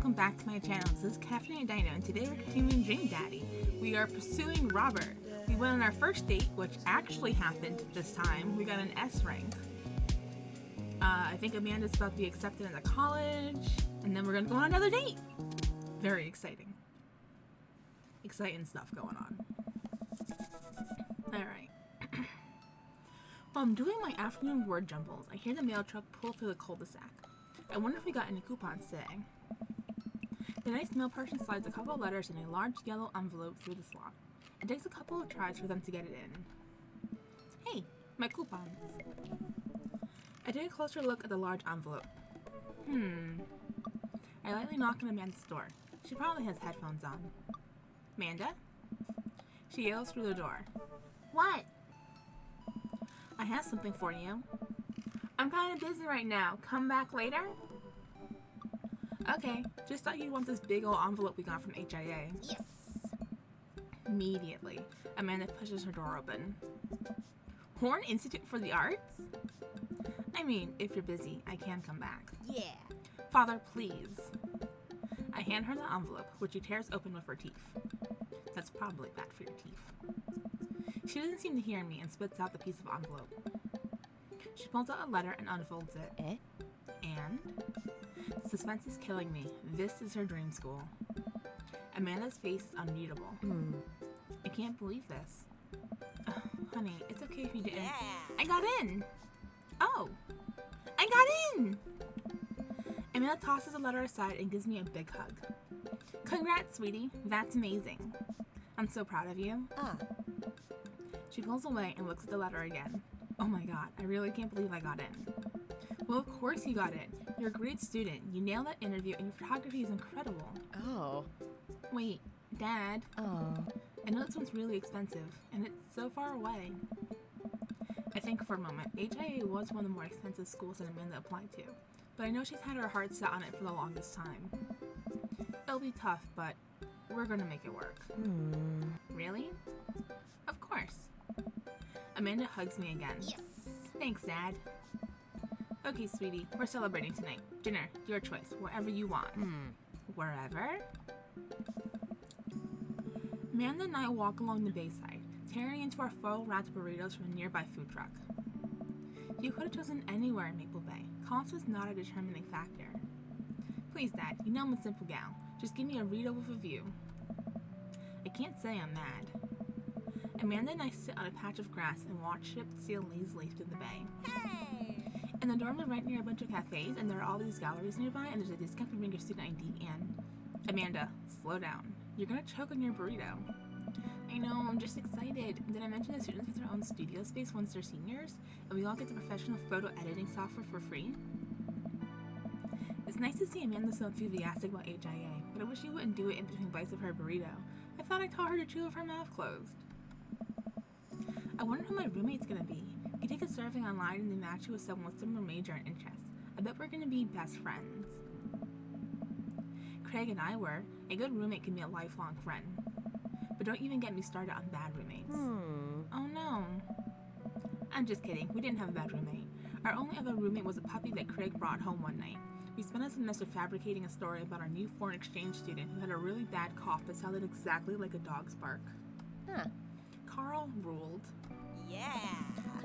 welcome back to my channel. This is Caffeine Dino, and today we're continuing Dream Daddy. We are pursuing Robert. We went on our first date, which actually happened this time. We got an S rank. I think Amanda's about to be accepted into college, and then we're gonna go on another date. Very exciting. Exciting stuff going on. Alright. While I'm doing my afternoon word jumbles, I hear the mail truck pull through the cul-de-sac. I wonder if we got any coupons today. The nice mail person slides a couple of letters in a large yellow envelope through the slot. It takes a couple of tries for them to get it in. Hey, my coupons. I take a closer look at the large envelope. I lightly knock on Amanda's door. She probably has headphones on. Amanda? She yells through the door. What? I have something for you. I'm kind of busy right now. Come back later? Okay, just thought you'd want this big old envelope we got from HIA. Yes! Immediately, Amanda pushes her door open. Horn Institute for the Arts? I mean, if you're busy, I can come back. Yeah. Father, please. I hand her the envelope, which she tears open with her teeth. That's probably bad for your teeth. She doesn't seem to hear me and spits out the piece of envelope. She pulls out a letter and unfolds it. And? The suspense is killing me. This is her dream school. Amanda's face is unreadable. I can't believe this. Honey, it's okay if you didn't. Yeah. I got in! Oh! I got in! Amanda tosses the letter aside and gives me a big hug. Congrats, sweetie. That's amazing. I'm so proud of you. She pulls away and looks at the letter again. Oh my god, I really can't believe I got in. Well, of course you got in. You're a great student. You nailed that interview and your photography is incredible. Oh. Wait, Dad. Oh. I know this one's really expensive, and it's so far away. I think for a moment. HIA was one of the more expensive schools that Amanda applied to, but I know she's had her heart set on it for the longest time. It'll be tough, but we're gonna make it work. Really? Of course. Amanda hugs me again. Yes! Thanks, Dad. Okay, sweetie, we're celebrating tonight. Dinner, your choice, wherever you want. Wherever? Amanda and I walk along the bayside, tearing into our faux wrapped burritos from a nearby food truck. You could have chosen anywhere in Maple Bay. Cost was not a determining factor. Please, Dad, you know I'm a simple gal. Just give me a burrito with a view. I can't say I'm mad. Amanda and I sit on a patch of grass and watch ships sail lazily through the bay. Hey! And the dorm is right near a bunch of cafes, and there are all these galleries nearby, and there's a discount for bring your student ID and... Amanda, slow down. You're gonna choke on your burrito. I know, I'm just excited. Did I mention that students get their own studio space once they're seniors? And we all get the professional photo editing software for free? It's nice to see Amanda so enthusiastic about HIA, but I wish she wouldn't do it in between bites of her burrito. I thought I taught her to chew with her mouth closed. I wonder who my roommate's gonna be. You take a survey online and they match you with someone with similar major and interests. I bet we're gonna be best friends. Craig and I were. A good roommate can be a lifelong friend. But don't even get me started on bad roommates. Oh no. I'm just kidding. We didn't have a bad roommate. Our only other roommate was a puppy that Craig brought home one night. We spent a semester fabricating a story about our new foreign exchange student who had a really bad cough that sounded exactly like a dog's bark. Carl ruled. Yeah!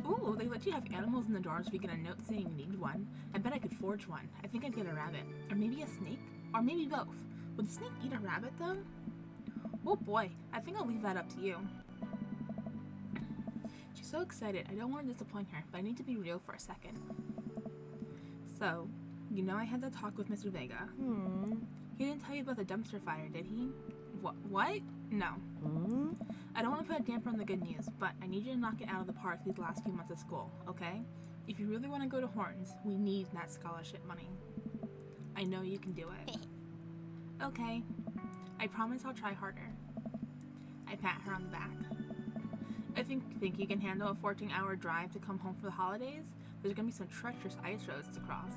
Ooh, they let you have animals in the dorms if you get a note saying you need one. I bet I could forge one. I think I'd get a rabbit. Or maybe a snake? Or maybe both. Would the snake eat a rabbit though? Oh boy, I think I'll leave that up to you. She's so excited, I don't want to disappoint her, but I need to be real for a second. So, you know I had that talk with Mr. Vega. He didn't tell you about the dumpster fire, did he? What? No. I don't want to put a damper on the good news, but I need you to knock it out of the park these last few months of school, okay? If you really want to go to Hortons, we need that scholarship money. I know you can do it. Okay. I promise I'll try harder. I pat her on the back. I think you can handle a 14-hour drive to come home for the holidays? There's gonna be some treacherous ice roads to cross.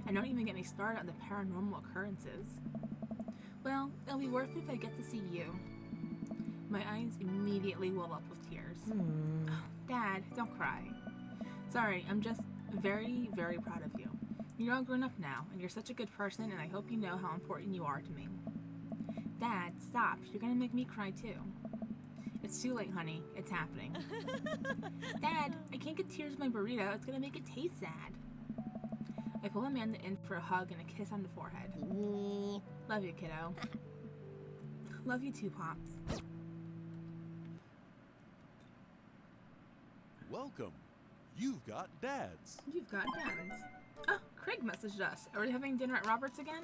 And don't even get me started on the paranormal occurrences. Well, it'll be worth it if I get to see you. My eyes immediately well up with tears. Oh, Dad, don't cry. Sorry, I'm just very, very proud of you. You're all grown up now, and you're such a good person, and I hope you know how important you are to me. Dad, stop. You're gonna make me cry too. It's too late, honey. It's happening. Dad, I can't get tears in my burrito. It's gonna make it taste sad. I pull Amanda in for a hug and a kiss on the forehead. Love you, kiddo. Love you too, Pops. Welcome. You've got dads. You've got dads. Oh, Craig messaged us. Are we having dinner at Robert's again?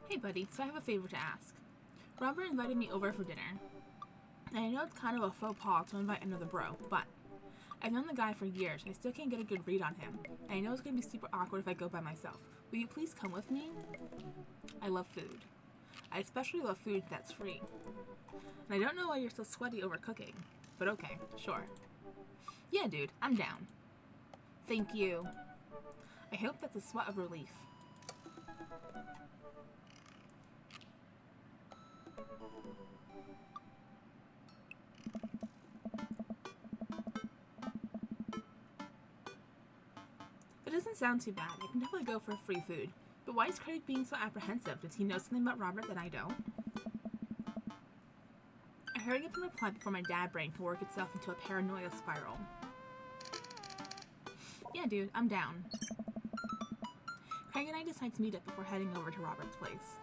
Hey, buddy, so I have a favor to ask. Robert invited me over for dinner. And I know it's kind of a faux pas to invite another bro, but I've known the guy for years and I still can't get a good read on him. And I know it's going to be super awkward if I go by myself. Will you please come with me? I love food. I especially love food that's free. And I don't know why you're so sweaty over cooking, but okay, sure. Yeah, dude, I'm down. Thank you. I hope that's a sweat of relief. It doesn't sound too bad. I can definitely go for free food. But why is Craig being so apprehensive? Does he know something about Robert that I don't? I hurry up and reply before my dad brain can work itself into a paranoia spiral. Yeah, dude, I'm down. Craig and I decide to meet up before heading over to Robert's place.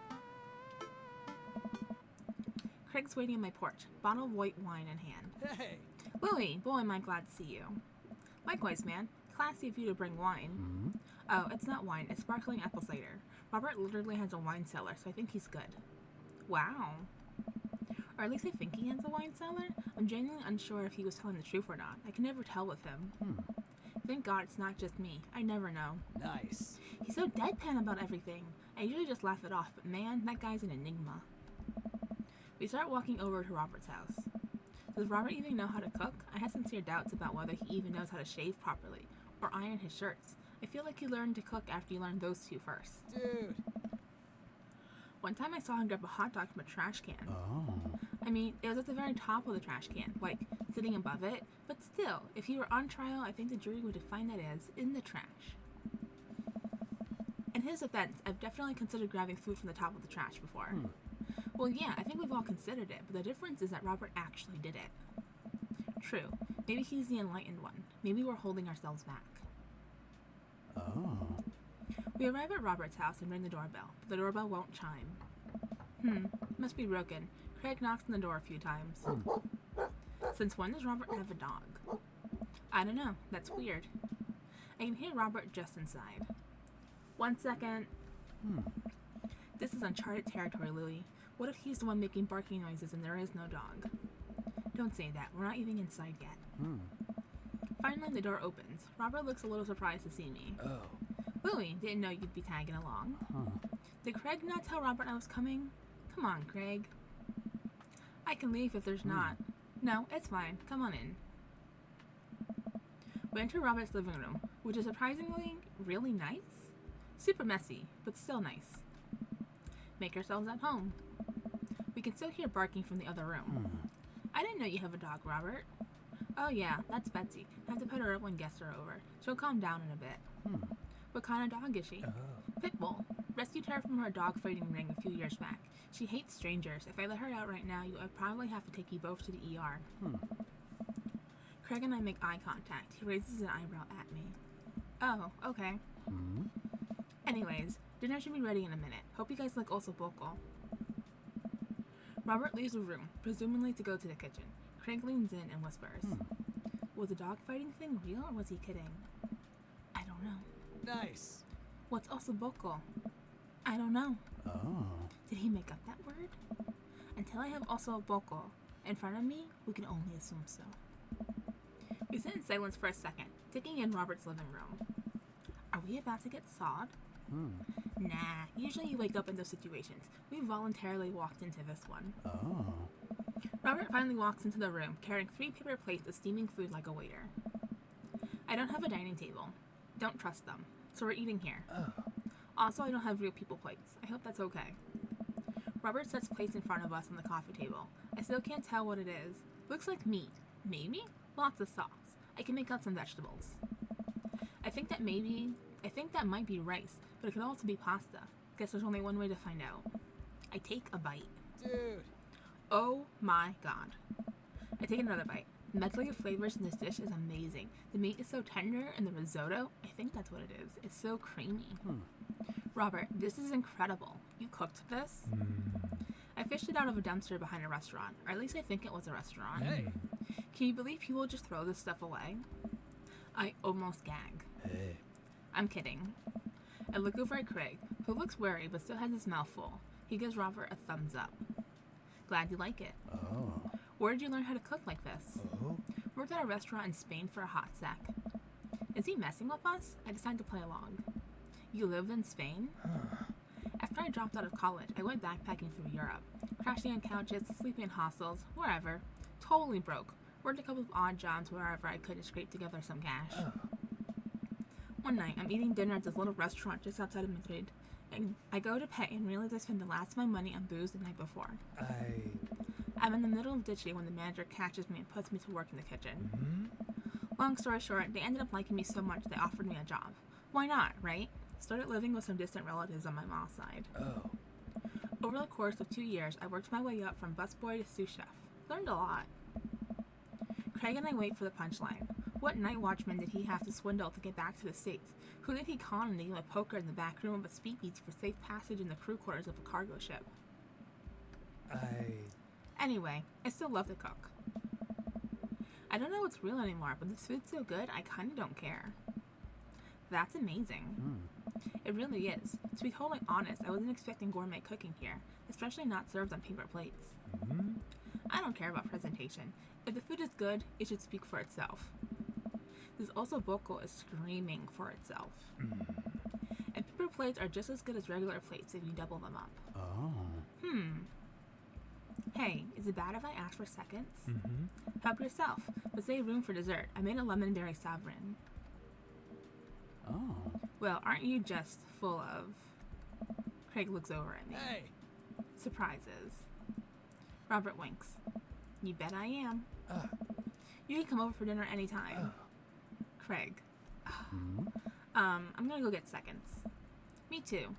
Craig's waiting on my porch, bottle of white wine in hand. Hey! Louie, boy, am I glad to see you. Likewise, man. Classy of you to bring wine. Oh, it's not wine, it's sparkling apple cider. Robert literally has a wine cellar, so I think he's good. Wow. Or at least I think he has a wine cellar. I'm genuinely unsure if he was telling the truth or not. I can never tell with him. Thank God it's not just me. I never know. Nice. He's so deadpan about everything. I usually just laugh it off, but man, that guy's an enigma. We start walking over to Robert's house. Does Robert even know how to cook? I have sincere doubts about whether he even knows how to shave properly, or iron his shirts. I feel like you learned to cook after you learned those two first. Dude. One time I saw him grab a hot dog from a trash can. Oh. I mean, it was at the very top of the trash can, like, sitting above it, but still, if he were on trial, I think the jury would define that as in the trash. In his defense, I've definitely considered grabbing food from the top of the trash before. Well, yeah, I think we've all considered it, but the difference is that Robert actually did it. True. Maybe he's the enlightened one. Maybe we're holding ourselves back. Oh. We arrive at Robert's house and ring the doorbell, but the doorbell won't chime. Must be broken. Craig knocks on the door a few times. Since when does Robert have a dog? I don't know. That's weird. I can hear Robert just inside. 1 second. This is uncharted territory, Louie. What if he's the one making barking noises and there is no dog? Don't say that. We're not even inside yet. Finally, the door opens. Robert looks a little surprised to see me. Oh. Louie, didn't know you'd be tagging along. Did Craig not tell Robert I was coming? Come on, Craig. I can leave if there's not. No, it's fine. Come on in. We enter Robert's living room, which is surprisingly really nice. Super messy, but still nice. Make yourselves at home. We can still hear barking from the other room. I didn't know you have a dog, Robert. Oh yeah, that's Betsy. I have to pet her up when guests are over. She'll calm down in a bit. What kind of dog is she? Pitbull. Rescued her from her dog fighting ring a few years back. She hates strangers. If I let her out right now, I'd probably have to take you both to the ER. Craig and I make eye contact. He raises an eyebrow at me. Oh, okay. Anyways, dinner should be ready in a minute. Hope you guys like osso buco. Robert leaves the room, presumably to go to the kitchen. Craig leans in and whispers. Was the dog fighting thing real or was he kidding? I don't know. Nice. What's osso buco? I don't know. Oh. Did he make up that word? Until I have osso buco in front of me, we can only assume so. We sit in silence for a second, taking in Robert's living room. Are we about to get sawed? Nah, usually you wake up in those situations. We voluntarily walked into this one. Oh. Robert finally walks into the room, carrying 3 paper plates of steaming food like a waiter. I don't have a dining table. Don't trust them. So we're eating here. Also, I don't have real people plates. I hope that's okay. Robert sets plates in front of us on the coffee table. I still can't tell what it is. Looks like meat. Maybe? Lots of sauce. I can make out some vegetables. I think that maybe I think that might be rice, but it could also be pasta. Guess there's only one way to find out. I take a bite. Dude. Oh my god. I take another bite. The medley of flavors in this dish is amazing. The meat is so tender, and the risotto, I think that's what it is, it's so creamy. Robert, this is incredible. You cooked this? I fished it out of a dumpster behind a restaurant, or at least I think it was a restaurant. Hey. Can you believe people just throw this stuff away? I almost gag. Hey. I'm kidding. I look over at Craig, who looks wary but still has his mouth full. He gives Robert a thumbs up. Glad you like it. Oh. Where did you learn how to cook like this? Oh. Worked at a restaurant in Spain for a hot sec. Is he messing with us? I decided to play along. You lived in Spain? After I dropped out of college, I went backpacking through Europe. Crashing on couches, sleeping in hostels, wherever. Totally broke. Worked a couple of odd jobs wherever I could to scrape together some cash. One night, I'm eating dinner at this little restaurant just outside of Madrid, and I go to pay and realize I spent the last of my money on booze the night before. I'm in the middle of ditching when the manager catches me and puts me to work in the kitchen. Long story short, they ended up liking me so much they offered me a job. Why not, right? Started living with some distant relatives on my mom's side. Oh. Over the course of 2 years, I worked my way up from busboy to sous chef. Learned a lot. Craig and I wait for the punchline. What night watchman did he have to swindle to get back to the States? Who did he con into game of poker in the back room of a speakeasy for safe passage in the crew quarters of a cargo ship? Anyway, I still love to cook. I don't know what's real anymore, but this food's so good, I kinda don't care. That's amazing. It really is. To be totally honest, I wasn't expecting gourmet cooking here, especially not served on paper plates. I don't care about presentation. If the food is good, it should speak for itself. This osso buco is screaming for itself. And paper plates are just as good as regular plates if you double them up. Oh. Hey, is it bad if I ask for seconds? Help yourself, but save room for dessert. I made a lemon berry sovereign. Oh. Well, aren't you just full of... Craig looks over at me. Hey. Surprises. Robert winks. You bet I am. You can come over for dinner anytime. Craig. I'm gonna go get seconds. Me too.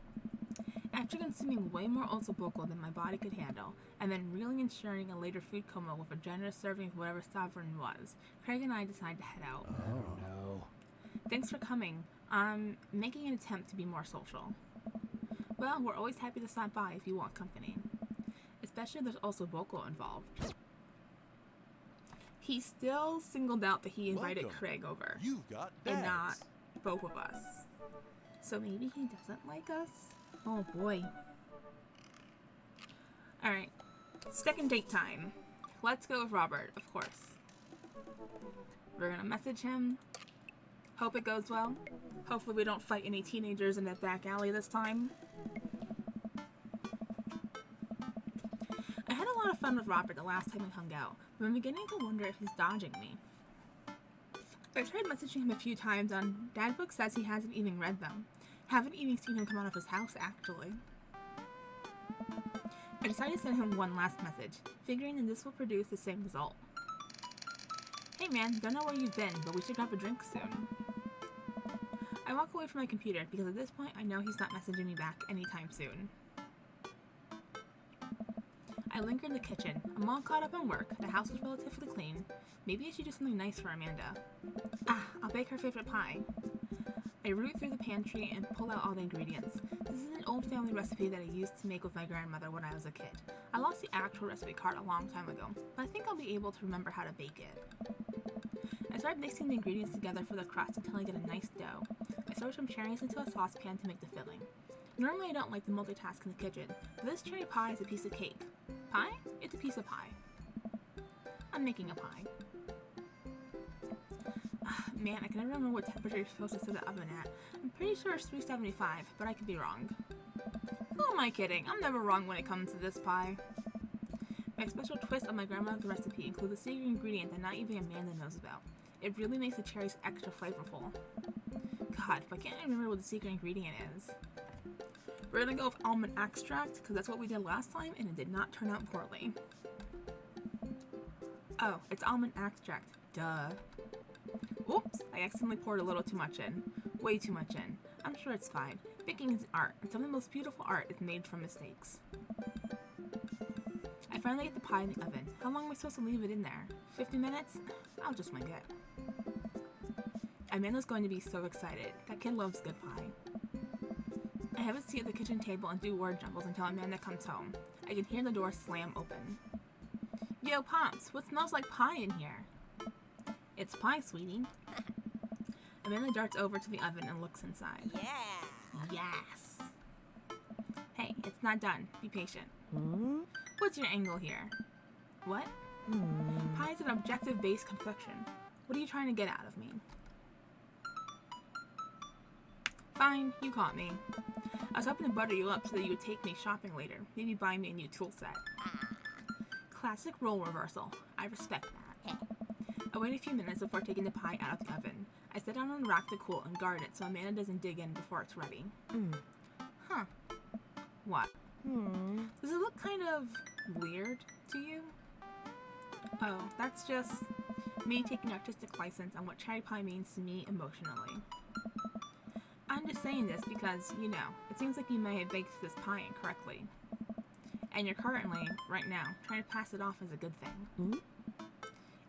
After consuming way more osso buco than my body could handle, and then reeling and sharing a later food coma with a generous serving of whatever sovereign was, Craig and I decide to head out. Oh. No. Thanks for coming. I'm making an attempt to be more social. Well, we're always happy to stop by if you want company. Especially if there's osso buco involved. He still singled out that he invited Welcome. Craig over, You've got dads. and not both of us. So maybe he doesn't like us? Oh boy. Alright. Second date time. Let's go with Robert, of course. We're gonna message him. Hope it goes well. Hopefully we don't fight any teenagers in that back alley this time. I had a lot of fun with Robert the last time we hung out, but I'm beginning to wonder if he's dodging me. I tried messaging him a few times on Dadbook says he hasn't even read them. Haven't even seen him come out of his house, actually. I decided to send him one last message, figuring that this will produce the same result. Hey man, don't know where you've been, but we should grab a drink soon. I walk away from my computer because at this point I know he's not messaging me back anytime soon. I linger in the kitchen. I'm all caught up on work. The house is relatively clean. Maybe I should do something nice for Amanda. I'll bake her favorite pie. I root through the pantry and pull out all the ingredients. This is an old family recipe that I used to make with my grandmother when I was a kid. I lost the actual recipe card a long time ago, but I think I'll be able to remember how to bake it. I start mixing the ingredients together for the crust until I get a nice dough. I throw some cherries into a saucepan to make the filling. Normally I don't like to multitask in the kitchen, but this cherry pie is a piece of cake. Pie? It's a piece of pie. I'm making a pie. Man, I can never remember what temperature you're supposed to set the oven at. I'm pretty sure it's 375, but I could be wrong. Who am I kidding? I'm never wrong when it comes to this pie. My special twist on my grandmother's recipe includes a secret ingredient that not even Amanda knows about. It really makes the cherries extra flavorful. God, but I can't remember what the secret ingredient is. We're gonna go with almond extract, because that's what we did last time, and it did not turn out poorly. Oh, it's almond extract. Duh. Oops, I I accidentally poured a little too much in. Way too much in. I'm sure it's fine. Baking is art, and some of the most beautiful art is made from mistakes. I finally get the pie in the oven. How long am I supposed to leave it in there? 50 minutes? I'll just wing it. Amanda's going to be so excited. That kid loves good pie. I have a seat at the kitchen table and do word jumbles until Amanda comes home. I can hear the door slam open. Yo, Pops, what smells like pie in here? It's pie, sweetie. Amanda darts over to the oven and looks inside. Yeah. Yes. Hey, it's not done. Be patient. Hmm? What's your angle here? What? Pie is an objective-based confection. What are you trying to get out of me? Fine, you caught me. I was hoping to butter you up so that you would take me shopping later. Maybe buy me a new tool set. Classic role reversal. I respect that. I wait a few minutes before taking the pie out of the oven. I sit down on a rack to cool and guard it so Amanda doesn't dig in before it's ready. Huh. What? Does it look kind of weird to you? Oh, that's just me taking artistic license on what cherry pie means to me emotionally. I'm just saying this because, you know, it seems like you may have baked this pie incorrectly. And you're currently, right now, trying to pass it off as a good thing.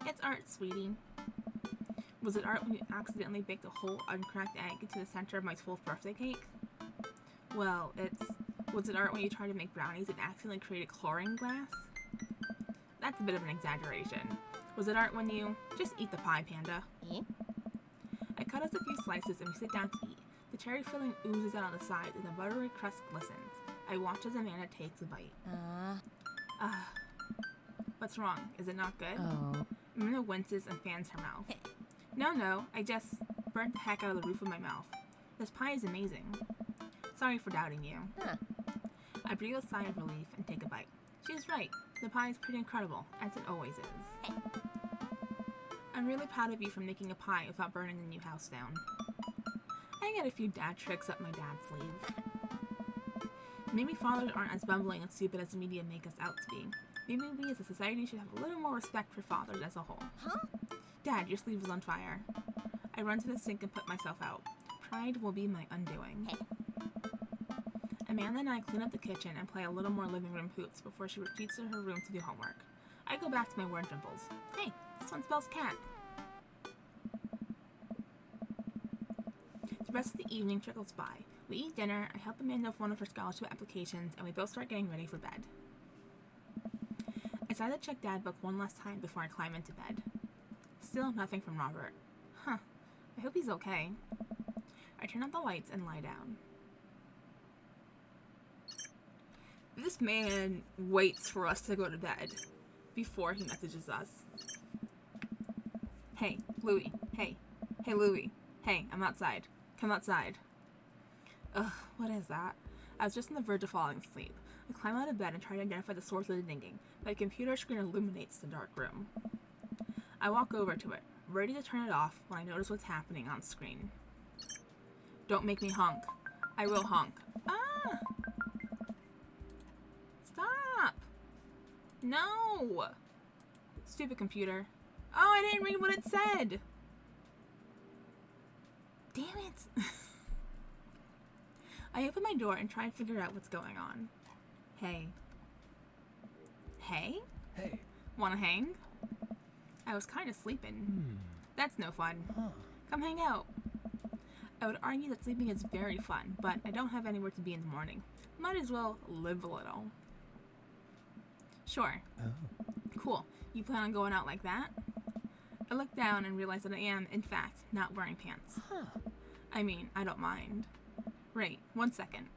It's art, sweetie. Was it art when you accidentally baked a whole uncracked egg into the center of my 12th birthday cake? Well, was it art when you tried to make brownies and accidentally created chlorine glass? That's a bit of an exaggeration. Was it art when you just eat the pie, Panda? I cut us a few slices and we sit down to eat. The cherry filling oozes out on the sides and the buttery crust glistens. I watch as Amanda takes a bite. What's wrong? Is it not good? Amanda winces and fans her mouth. No, I just burnt the heck out of the roof of my mouth. This pie is amazing. Sorry for doubting you. I breathe a sigh of relief and take a bite. She's right. The pie is pretty incredible, as it always is. I'm really proud of you for making a pie without burning the new house down. I got a few dad tricks up my dad's sleeve. Maybe fathers aren't as bumbling and stupid as the media make us out to be. Maybe we as a society should have a little more respect for fathers as a whole. Dad, your sleeve is on fire. I run to the sink and put myself out. Pride will be my undoing. Amanda and I clean up the kitchen and play a little more living room hoops before she retreats to her room to do homework. I go back to my word jumbles. Hey, this one spells cat. The rest of the evening trickles by. We eat dinner, I help Amanda with one of her scholarship applications, and we both start getting ready for bed. I decide to check Dad book one last time before I climb into bed. Still nothing from Robert. Huh. I hope he's okay. I turn out the lights and lie down. This man waits for us to go to bed before he messages us. Hey, Louie. Hey, Louie. Hey, I'm outside. Come outside. Ugh, what is that? I was just on the verge of falling asleep. I climb out of bed and try to identify the source of the dinging. My computer screen illuminates the dark room. I walk over to it, ready to turn it off when I notice what's happening on screen. Don't make me honk. I will honk. Ah! Stop! No! Stupid computer. Oh, I didn't read what it said! Damn it! I open my door and try and figure out what's going on. Hey. Hey? Hey. Wanna hang? I was kinda sleeping. That's no fun. Come hang out. I would argue that sleeping is very fun, but I don't have anywhere to be in the morning. Might as well live a little. Sure. Oh. Cool. You plan on going out like that? I look down and realize that I am, in fact, not wearing pants. I mean, I don't mind. Right, 1 second.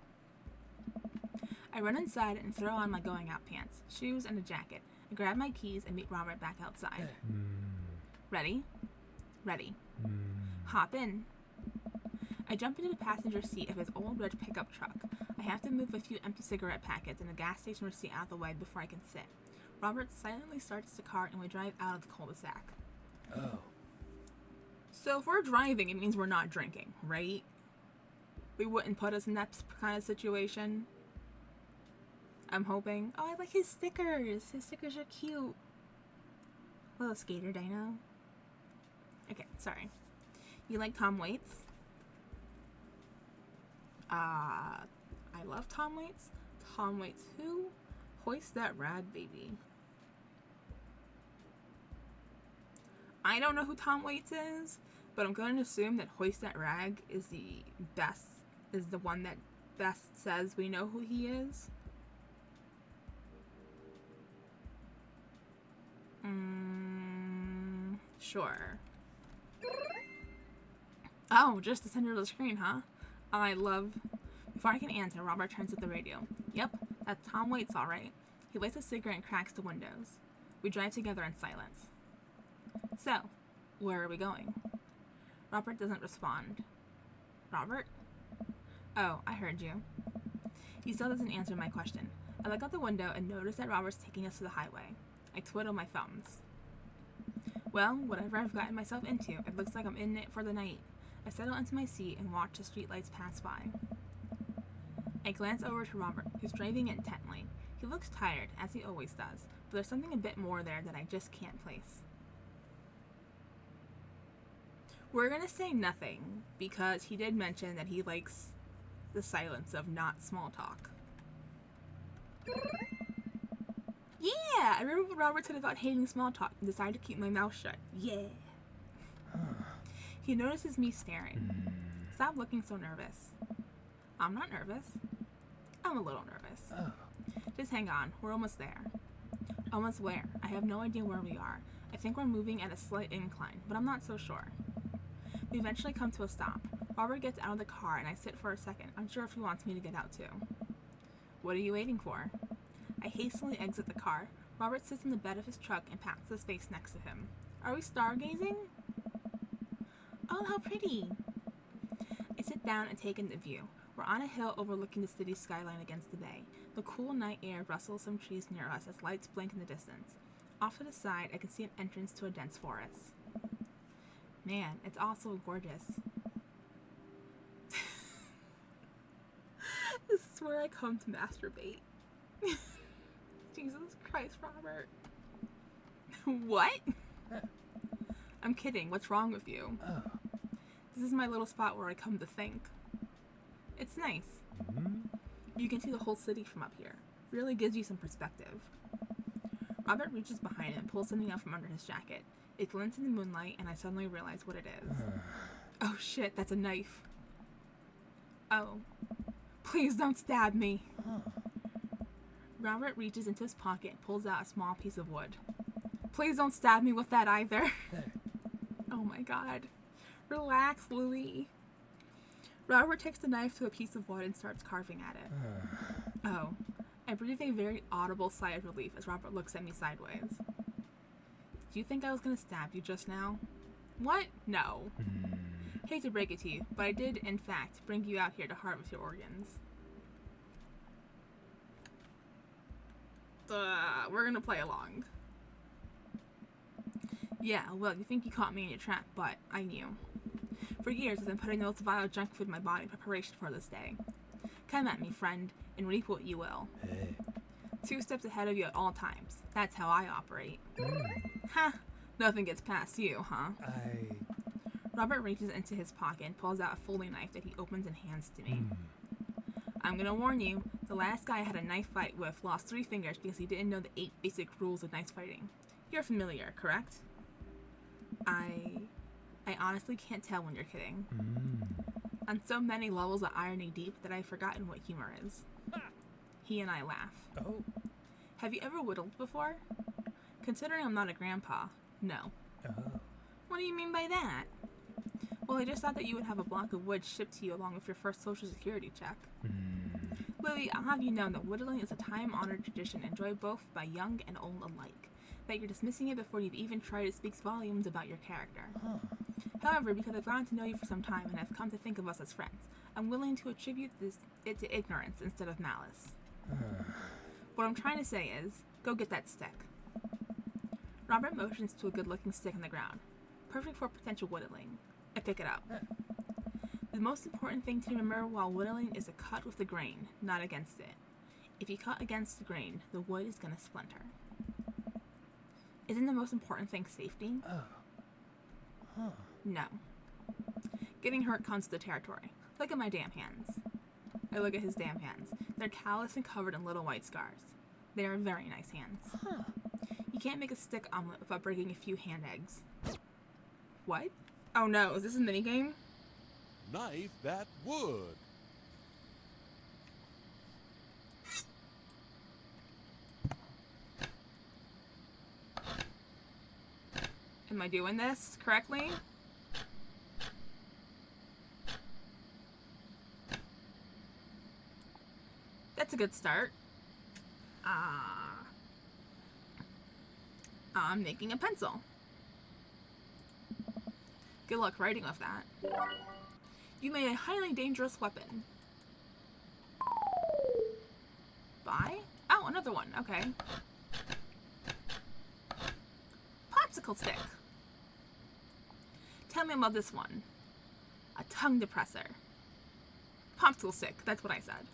I run inside and throw on my going out pants, shoes, and a jacket. I grab my keys and meet Robert back outside. Ready? Ready. Hop in. I jump into the passenger seat of his old red pickup truck. I have to move a few empty cigarette packets and a gas station receipt out of the way before I can sit. Robert silently starts the car and we drive out of the cul-de-sac. Oh. So if we're driving, it means we're not drinking, right? We wouldn't put us in that kind of situation. I'm hoping. Oh, I like his stickers. His stickers are cute. Little skater dino. Okay, sorry. You like Tom Waits? I love Tom Waits. Tom Waits who? Hoist That Rag Baby. I don't know who Tom Waits is, but I'm going to assume that Hoist That Rag is the one that best says we know who he is. Sure. Oh, just the center of the screen, huh? Before I can answer, Robert turns to the radio. Yep, that's Tom Waits, all right. He lights a cigarette and cracks the windows. We drive together in silence. So, where are we going? Robert doesn't respond. Robert? Oh, I heard you. He still doesn't answer my question. I look out the window and notice that Robert's taking us to the highway. I twiddle my thumbs. Well, whatever I've gotten myself into, it looks like I'm in it for the night. I settle into my seat and watch the streetlights pass by. I glance over to Robert, who's driving intently. He looks tired, as he always does, but there's something a bit more there that I just can't place. We're gonna say nothing, because he did mention that he likes the silence of not small talk. Yeah! I remember what Robert said about hating small talk and decided to keep my mouth shut. Yeah! He notices me staring. Stop looking so nervous. I'm not nervous. I'm a little nervous. Just hang on. We're almost there. Almost where? I have no idea where we are. I think we're moving at a slight incline, but I'm not so sure. We eventually come to a stop. Robert gets out of the car and I sit for a second, unsure if he wants me to get out too. What are you waiting for? I hastily exit the car. Robert sits in the bed of his truck and pats the space next to him. Are we stargazing? Oh, how pretty! I sit down and take in the view. We're on a hill overlooking the city's skyline against the bay. The cool night air rustles some trees near us as lights blink in the distance. Off to the side, I can see an entrance to a dense forest. Man, it's also gorgeous. This is where I come to masturbate. Jesus Christ, Robert. What? I'm kidding. What's wrong with you? This is my little spot where I come to think. It's nice. You can see the whole city from up here. Really gives you some perspective. Robert reaches behind him and pulls something out from under his jacket. It glints in the moonlight, and I suddenly realize what it is. Oh shit, that's a knife. Oh. Please don't stab me. Robert reaches into his pocket and pulls out a small piece of wood. Please don't stab me with that either. Oh my god. Relax, Louis. Robert takes the knife to a piece of wood and starts carving at it. Oh. I breathe a very audible sigh of relief as Robert looks at me sideways. Do you think I was gonna stab you just now? What? No. Hate to break it to you, but I did, in fact, bring you out here to harvest your organs. We're gonna play along. Yeah, well, you think you caught me in your trap, but I knew. For years, I've been putting those vile junk food in my body in preparation for this day. Come at me, friend, and reap what you will. Hey. 2 steps ahead of you at all times. That's how I operate. Ha! Nothing gets past you, huh? Robert reaches into his pocket and pulls out a folding knife that he opens and hands to me. I'm gonna warn you, the last guy I had a knife fight with lost 3 fingers because he didn't know the 8 basic rules of knife fighting. You're familiar, correct? I honestly can't tell when you're kidding. On so many levels of irony deep that I've forgotten what humor is. He and I laugh. Oh. Have you ever whittled before? Considering I'm not a grandpa, no. What do you mean by that? Well, I just thought that you would have a block of wood shipped to you along with your first social security check. Louis, I'll have you know that whittling is a time-honored tradition enjoyed both by young and old alike. That you're dismissing it before you've even tried it speaks volumes about your character. However, because I've gotten to know you for some time and I've come to think of us as friends, I'm willing to attribute it to ignorance instead of malice. What I'm trying to say is, go get that stick. Robert motions to a good-looking stick on the ground. Perfect for potential whittling. I pick it up. The most important thing to remember while whittling is to cut with the grain, not against it. If you cut against the grain, the wood is going to splinter. Isn't the most important thing safety? No. Getting hurt comes to the territory. Look at my damn hands. I look at his damn hands. They're calloused and covered in little white scars. They are very nice hands. You can't make a stick omelet without breaking a few hand eggs. What? Oh no, is this a minigame? Knife that wood. Am I doing this correctly? That's a good start. I'm making a pencil. Good luck writing with that. You made a highly dangerous weapon. Buy? Oh, another one. Okay. Popsicle stick. Tell me about this one. A tongue depressor. Popsicle stick. That's what I said.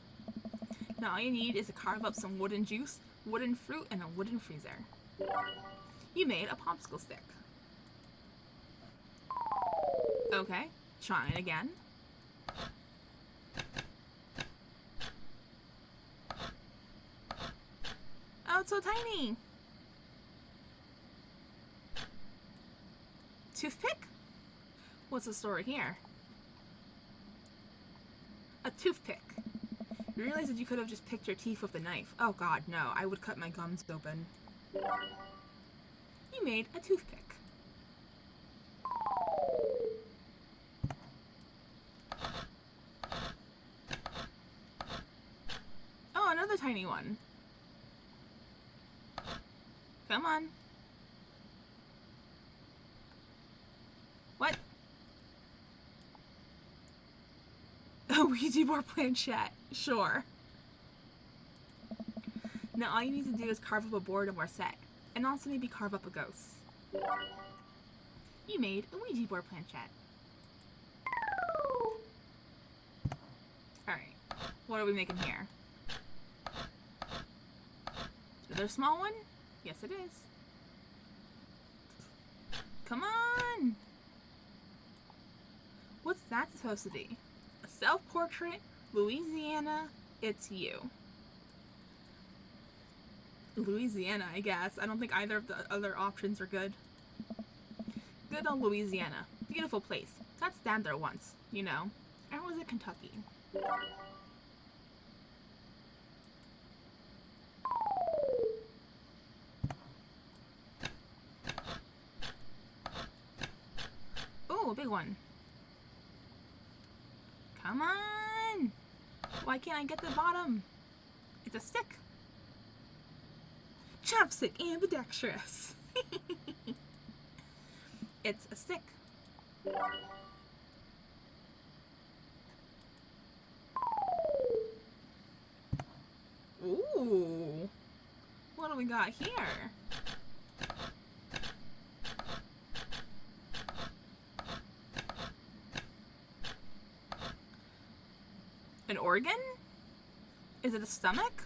Now all you need is to carve up some wooden juice, wooden fruit, and a wooden freezer. You made a popsicle stick. Okay, trying again. Oh, it's so tiny. Toothpick? What's the story here? A toothpick. You realize that you could have just picked your teeth with a knife. Oh god, no. I would cut my gums open. You made a toothpick. Oh, another tiny one. Come on. What? A Ouija board planchette. Sure. Now all you need to do is carve up a board and we're set. And also maybe carve up a ghost. You made a Ouija board planchette. Alright. What are we making here? Another small one? Yes it is. Come on! What's that supposed to be? A self-portrait? Louisiana? It's you. Louisiana, I guess. I don't think either of the other options are good. Good old Louisiana. Beautiful place. Got stabbed there once, you know. Or was it Kentucky? Ooh, a big one. Come on! Why can't I get the bottom? It's a stick. Chopstick ambidextrous. It's a stick. Ooh. What do we got here? An organ? Is it a stomach?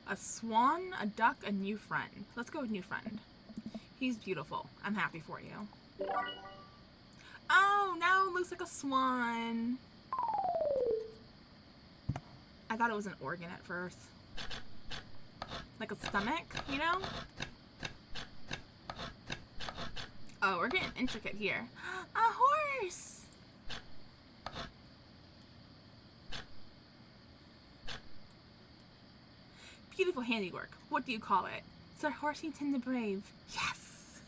A swan, a duck, a new friend. Let's go with new friend. He's beautiful. I'm happy for you. Oh, now it looks like a swan. I thought it was an organ at first. Like a stomach, you know? Oh, we're getting intricate here. A horse! Beautiful handiwork. What do you call it? Sir Horsington the Brave. Yes!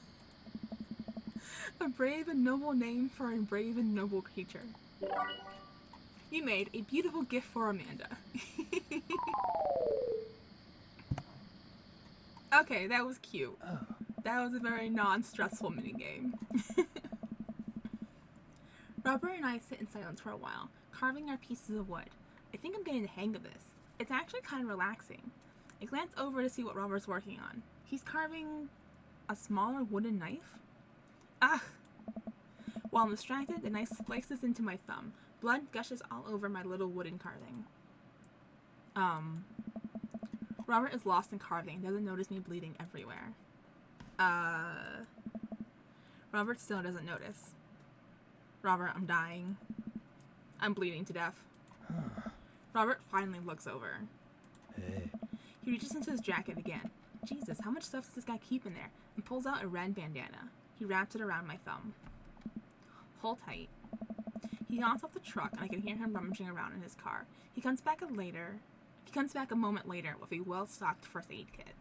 A brave and noble name for a brave and noble creature. You made a beautiful gift for Amanda. Okay, that was cute. That was a very non-stressful minigame. Robert and I sit in silence for a while, carving our pieces of wood. I think I'm getting the hang of this. It's actually kind of relaxing. I glance over to see what Robert's working on. He's carving a smaller wooden knife? Ugh! While I'm distracted, the knife slices into my thumb. Blood gushes all over my little wooden carving. Robert is lost in carving and doesn't notice me bleeding everywhere. Robert still doesn't notice. Robert, I'm dying. I'm bleeding to death. Robert finally looks over. Hey. He reaches into his jacket again. Jesus, how much stuff does this guy keep in there? And pulls out a red bandana. He wraps it around my thumb. Hold tight. He gets off the truck and I can hear him rummaging around in his car. He comes back a moment later with a well-stocked first aid kit.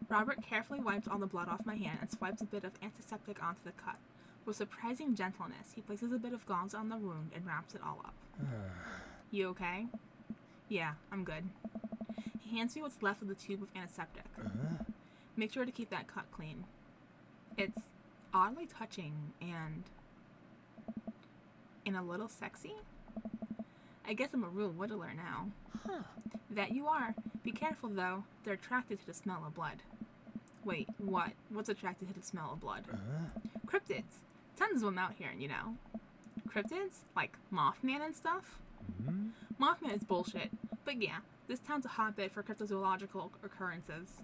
Robert carefully wipes all the blood off my hand and swipes a bit of antiseptic onto the cut. With surprising gentleness, he places a bit of gauze on the wound and wraps it all up. You okay? Yeah, I'm good. He hands me what's left of the tube of antiseptic. Make sure to keep that cut clean. It's oddly touching and a little sexy. I guess I'm a real whittler now. That you are. Be careful though. They're attracted to the smell of blood. Wait, what? What's attracted to the smell of blood? Cryptids. Tons of them out here, you know. Cryptids? Like Mothman and stuff? Mothman is bullshit. But yeah, this town's a hotbed for cryptozoological occurrences.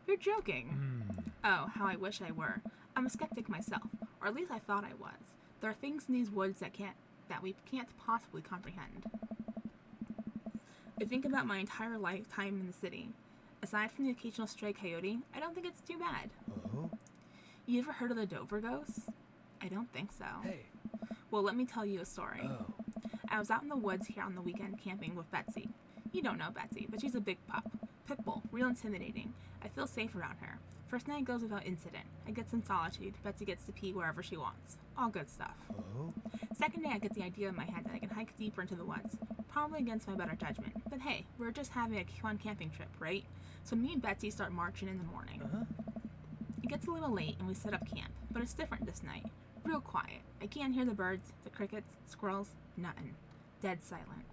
You're joking. Oh, how I wish I were. I'm a skeptic myself, or at least I thought I was. There are things in these woods that we can't possibly comprehend. I think about my entire lifetime in the city. Aside from the occasional stray coyote, I don't think it's too bad. You ever heard of the Dover ghosts? I don't think so. Hey. Well, let me tell you a story. Oh. I was out in the woods here on the weekend camping with Betsy. You don't know Betsy, but she's a big pup. Pitbull, real intimidating. I feel safe around her. First night goes without incident. I get some solitude. Betsy gets to pee wherever she wants. All good stuff. Second day, I get the idea in my head that I can hike deeper into the woods. Probably against my better judgment. But hey, we're just having a fun camping trip, right? So me and Betsy start marching in the morning. It gets a little late and we set up camp, but it's different this night. Real quiet. I can't hear the birds, the crickets, squirrels, nothing. Dead silent.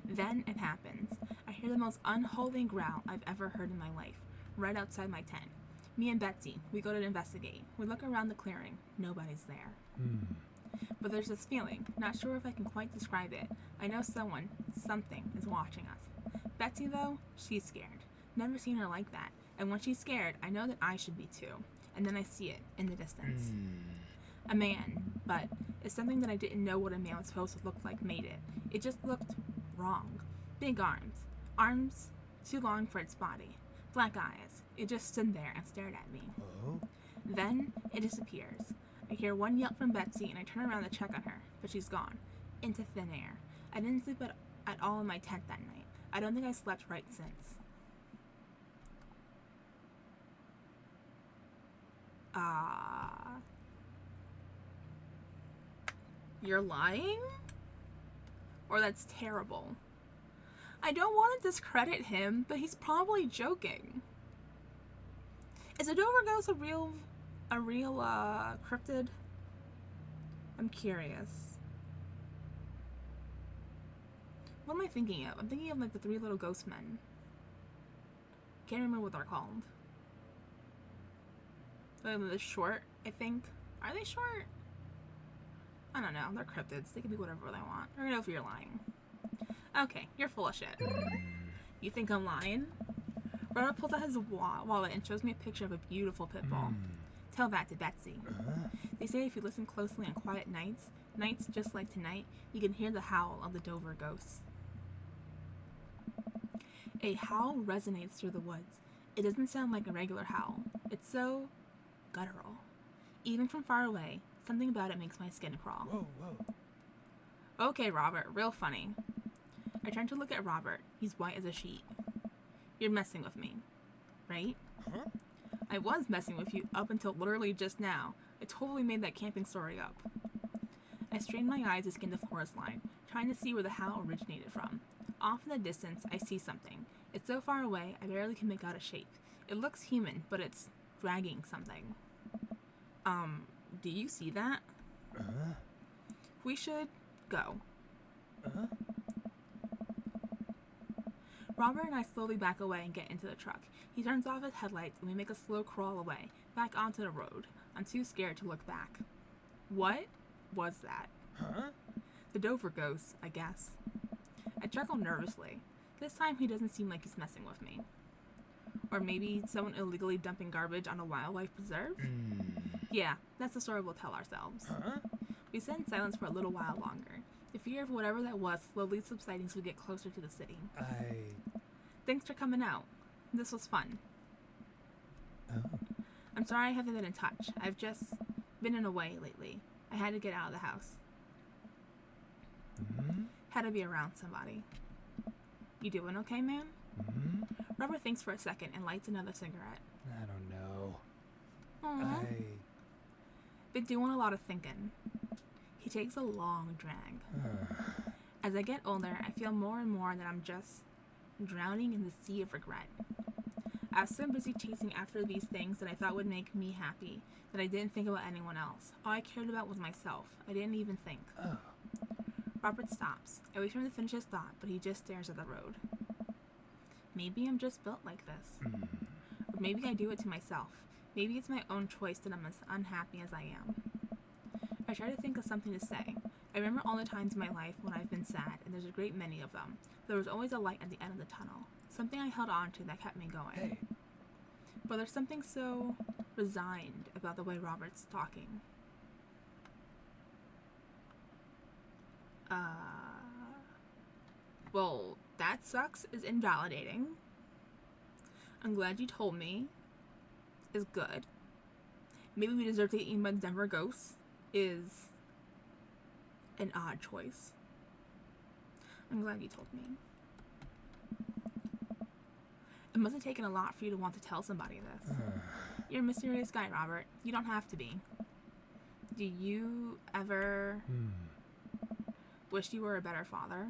Then it happens. I hear the most unholy growl I've ever heard in my life, right outside my tent. Me and Betsy, we go to investigate. We look around the clearing. Nobody's there. But there's this feeling, not sure if I can quite describe it. I know something is watching us. Betsy, though, she's scared. Never seen her like that. And when she's scared, I know that I should be too. And then I see it in the distance. A man, but it's something that I didn't know what a man was supposed to look like made it. It just looked wrong. Big arms. Arms too long for its body. Black eyes. It just stood there and stared at me. Then it disappears. I hear one yelp from Betsy and I turn around to check on her, but she's gone. Into thin air. I didn't sleep at all in my tent that night. I don't think I slept right since. You're lying? Or that's terrible. I don't want to discredit him, but he's probably joking. Is a Dover ghost a real cryptid? I'm curious. What am I thinking of? I'm thinking of like the three little ghost men. Can't remember what they're called. They're short, I think. Are they short? I don't know. They're cryptids. They can be whatever they want. I don't know if you're lying. Okay, you're full of shit. You think I'm lying? Robert pulls out his wallet and shows me a picture of a beautiful pit bull. Tell that to Betsy. They say if you listen closely on quiet nights just like tonight, you can hear the howl of the Dover ghosts. A howl resonates through the woods. It doesn't sound like a regular howl. It's so guttural. Even from far away, something about it makes my skin crawl. Okay, Robert, real funny. I turn to look at Robert. He's white as a sheet. You're messing with me, right? I was messing with you up until literally just now. I totally made that camping story up. I strain my eyes to scan the forest line, trying to see where the howl originated from. Off in the distance, I see something. It's so far away, I barely can make out a shape. It looks human, but it's dragging something. Do you see that? We should go. Robert and I slowly back away and get into the truck. He turns off his headlights and we make a slow crawl away, back onto the road. I'm too scared to look back. What was that? The Dover ghost, I guess. I chuckle nervously. This time he doesn't seem like he's messing with me. Or maybe someone illegally dumping garbage on a wildlife preserve? Yeah, that's the story we'll tell ourselves. Huh? We sat in silence for a little while longer. The fear of whatever that was slowly subsiding as we get closer to the city. Thanks for coming out. This was fun. Oh. I'm sorry I haven't been in touch. I've just been in a way lately. I had to get out of the house. Had to be around somebody. You doing okay, man? Robert thinks for a second and lights another cigarette. I don't know. Aww. Been doing a lot of thinking. He takes a long drag. As I get older, I feel more and more that I'm just drowning in the sea of regret. I was so busy chasing after these things that I thought would make me happy that I didn't think about anyone else. All I cared about was myself. I didn't even think. Robert stops. I wait for him to finish his thought, but he just stares at the road. Maybe I'm just built like this. Or maybe I do it to myself. Maybe it's my own choice that I'm as unhappy as I am. I try to think of something to say. I remember all the times in my life when I've been sad, and there's a great many of them. There was always a light at the end of the tunnel. Something I held on to that kept me going. Hey. But there's something so resigned about the way Robert's talking. Well, that sucks is invalidating. I'm glad you told me is good. Maybe we deserve to get eaten by the Denver ghosts is an odd choice. I'm glad you told me. It must have taken a lot for you to want to tell somebody this. You're a mysterious guy, Robert. You don't have to be. Do you ever wish you were a better father?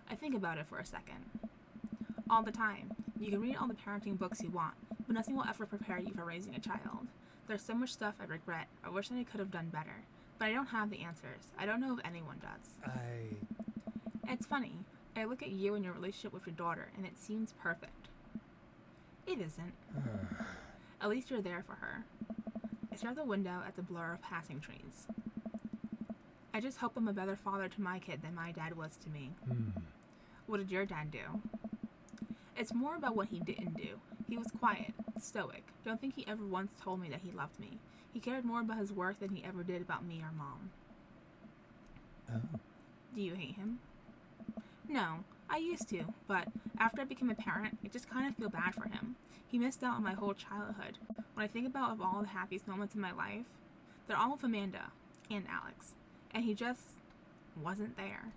I think about it for a second. All the time. You can read all the parenting books you want, but nothing will ever prepare you for raising a child. There's so much stuff I regret. I wish that I could have done better. But I don't have the answers. I don't know if anyone does. It's funny. I look at you and your relationship with your daughter, and it seems perfect. It isn't. At least you're there for her. I stare out the window at the blur of passing trees. I just hope I'm a better father to my kid than my dad was to me. What did your dad do? It's more about what he didn't do. He was quiet, stoic. Don't think he ever once told me that he loved me. He cared more about his work than he ever did about me or Mom. Do you hate him? No, I used to, but after I became a parent, I just kind of feel bad for him. He missed out on my whole childhood. When I think about all the happiest moments in my life, they're all with Amanda and Alex, and he just wasn't there.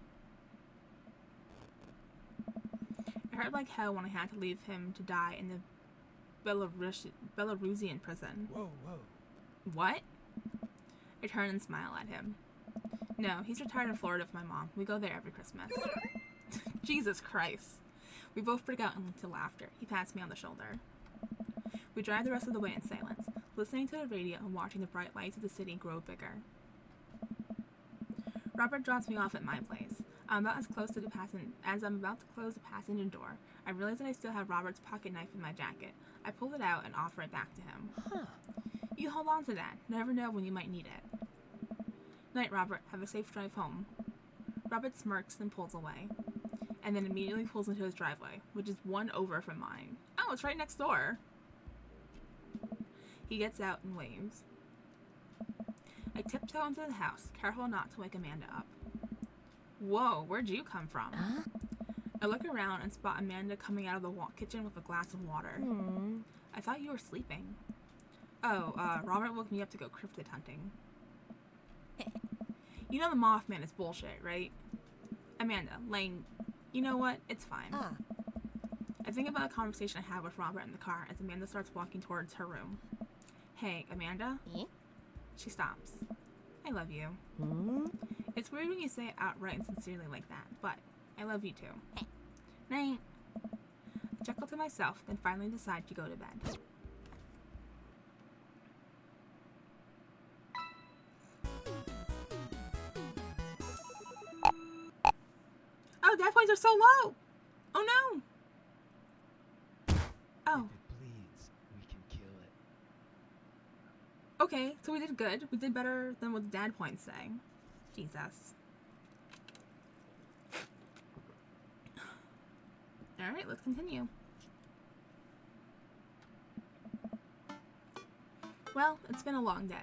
It hurt like hell when I had to leave him to die in the Belarusian prison. Whoa. What? I turn and smile at him. No, he's retired in Florida with my mom. We go there every Christmas. Jesus Christ. We both break out into laughter. He pats me on the shoulder. We drive the rest of the way in silence, listening to the radio and watching the bright lights of the city grow bigger. Robert drops me off at my place. I'm about as I'm about to close the passenger door, I realize that I still have Robert's pocket knife in my jacket. I pull it out and offer it back to him. You hold on to that. Never know when you might need it. Night, Robert. Have a safe drive home. Robert smirks and pulls away, and then immediately pulls into his driveway, which is one over from mine. Oh, it's right next door. He gets out and waves. I tiptoe into the house, careful not to wake Amanda up. Whoa, where'd you come from? I look around and spot Amanda coming out of the kitchen with a glass of water. I thought you were sleeping. Oh, Robert woke me up to go cryptid hunting. You know the Mothman is bullshit, right? Amanda, Lane, you know what? It's fine. I think about a conversation I had with Robert in the car as Amanda starts walking towards her room. Hey, Amanda? She stops. I love you. It's weird when you say it outright and sincerely like that, but I love you too. Night. I chuckle to myself, then finally decide to go to bed. Oh, death points are so low! Oh no! Oh. If it bleeds, we can kill it. Okay, so we did good. We did better than what the dad points say. Jesus. Alright, let's continue. Well, it's been a long day.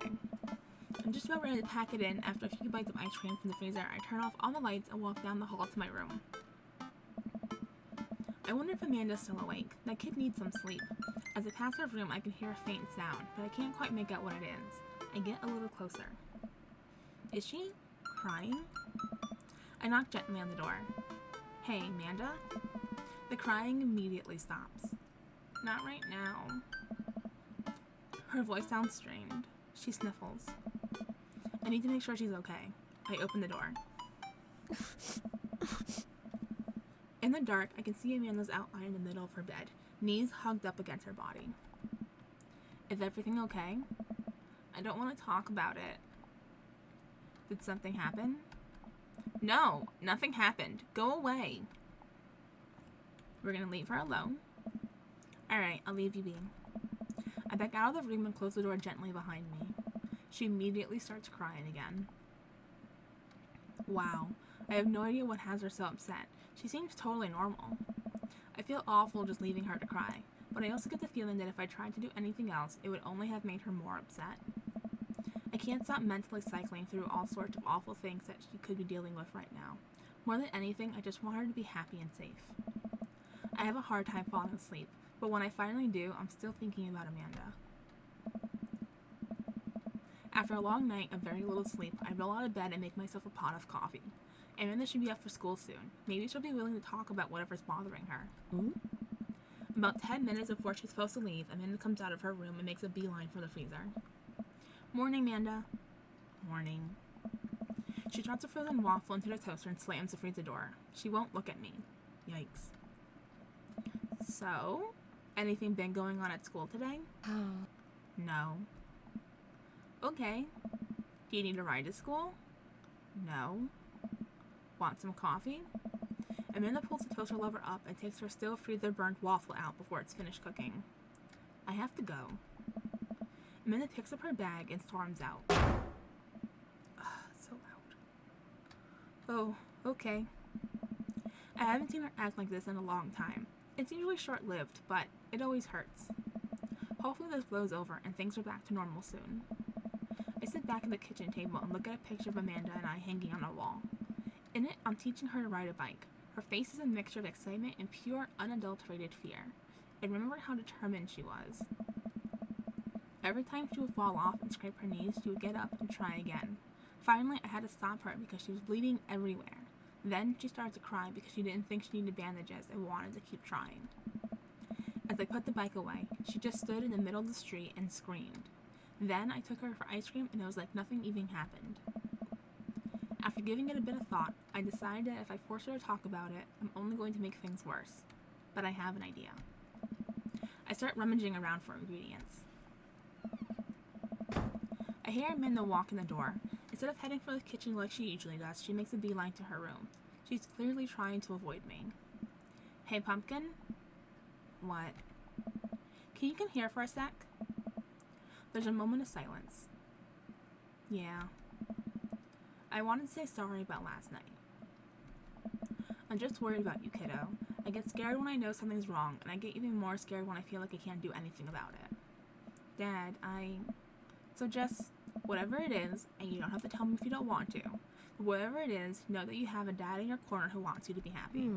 I'm just about ready to pack it in after a few bites of ice cream from the freezer. I turn off all the lights and walk down the hall to my room. I wonder if Amanda's still awake. That kid needs some sleep. As I pass her room, I can hear a faint sound, but I can't quite make out what it is. I get a little closer. Is she crying? I knock gently on the door. Hey, Amanda? The crying immediately stops. Not right now. Her voice sounds strained. She sniffles. I need to make sure she's okay. I open the door. In the dark, I can see Amanda's outline in the middle of her bed, knees hugged up against her body. Is everything okay? I don't want to talk about it. Did something happen? No, nothing happened. Go away. We're gonna leave her alone. Alright, I'll leave you be. I back out of the room and close the door gently behind me. She immediately starts crying again. Wow, I have no idea what has her so upset. She seems totally normal. I feel awful just leaving her to cry, but I also get the feeling that if I tried to do anything else, it would only have made her more upset. I can't stop mentally cycling through all sorts of awful things that she could be dealing with right now. More than anything, I just want her to be happy and safe. I have a hard time falling asleep, but when I finally do, I'm still thinking about Amanda. After a long night of very little sleep, I roll out of bed and make myself a pot of coffee. Amanda should be up for school soon. Maybe she'll be willing to talk about whatever's bothering her. About 10 minutes before she's supposed to leave, Amanda comes out of her room and makes a beeline for the freezer. Morning, Amanda. Morning. She drops a frozen waffle into the toaster and slams the freezer door. She won't look at me. Yikes. So, anything big going on at school today? No. Okay. Do you need a ride to school? No. Want some coffee? Amanda pulls the toaster lever up and takes her still freezer burnt waffle out before it's finished cooking. I have to go. Amanda picks up her bag and storms out. So loud. Oh, okay. I haven't seen her act like this in a long time. It's usually short-lived, but it always hurts. Hopefully this blows over and things are back to normal soon. I sit back at the kitchen table and look at a picture of Amanda and I hanging on a wall. In it, I'm teaching her to ride a bike. Her face is a mixture of excitement and pure, unadulterated fear. I remembered how determined she was. Every time she would fall off and scrape her knees, she would get up and try again. Finally, I had to stop her because she was bleeding everywhere. Then she started to cry because she didn't think she needed bandages and wanted to keep trying. As I put the bike away, she just stood in the middle of the street and screamed. Then I took her for ice cream and it was like nothing even happened. After giving it a bit of thought, I decided that if I force her to talk about it, I'm only going to make things worse. But I have an idea. I start rummaging around for ingredients. I hear Amanda walk in the door. Instead of heading for the kitchen like she usually does, she makes a beeline to her room. She's clearly trying to avoid me. Hey, Pumpkin? What? Can you come here for a sec? There's a moment of silence. Yeah. I wanted to say sorry about last night. I'm just worried about you, kiddo. I get scared when I know something's wrong, and I get even more scared when I feel like I can't do anything about it. Dad, So just, whatever it is, and you don't have to tell me if you don't want to, but whatever it is, know that you have a dad in your corner who wants you to be happy.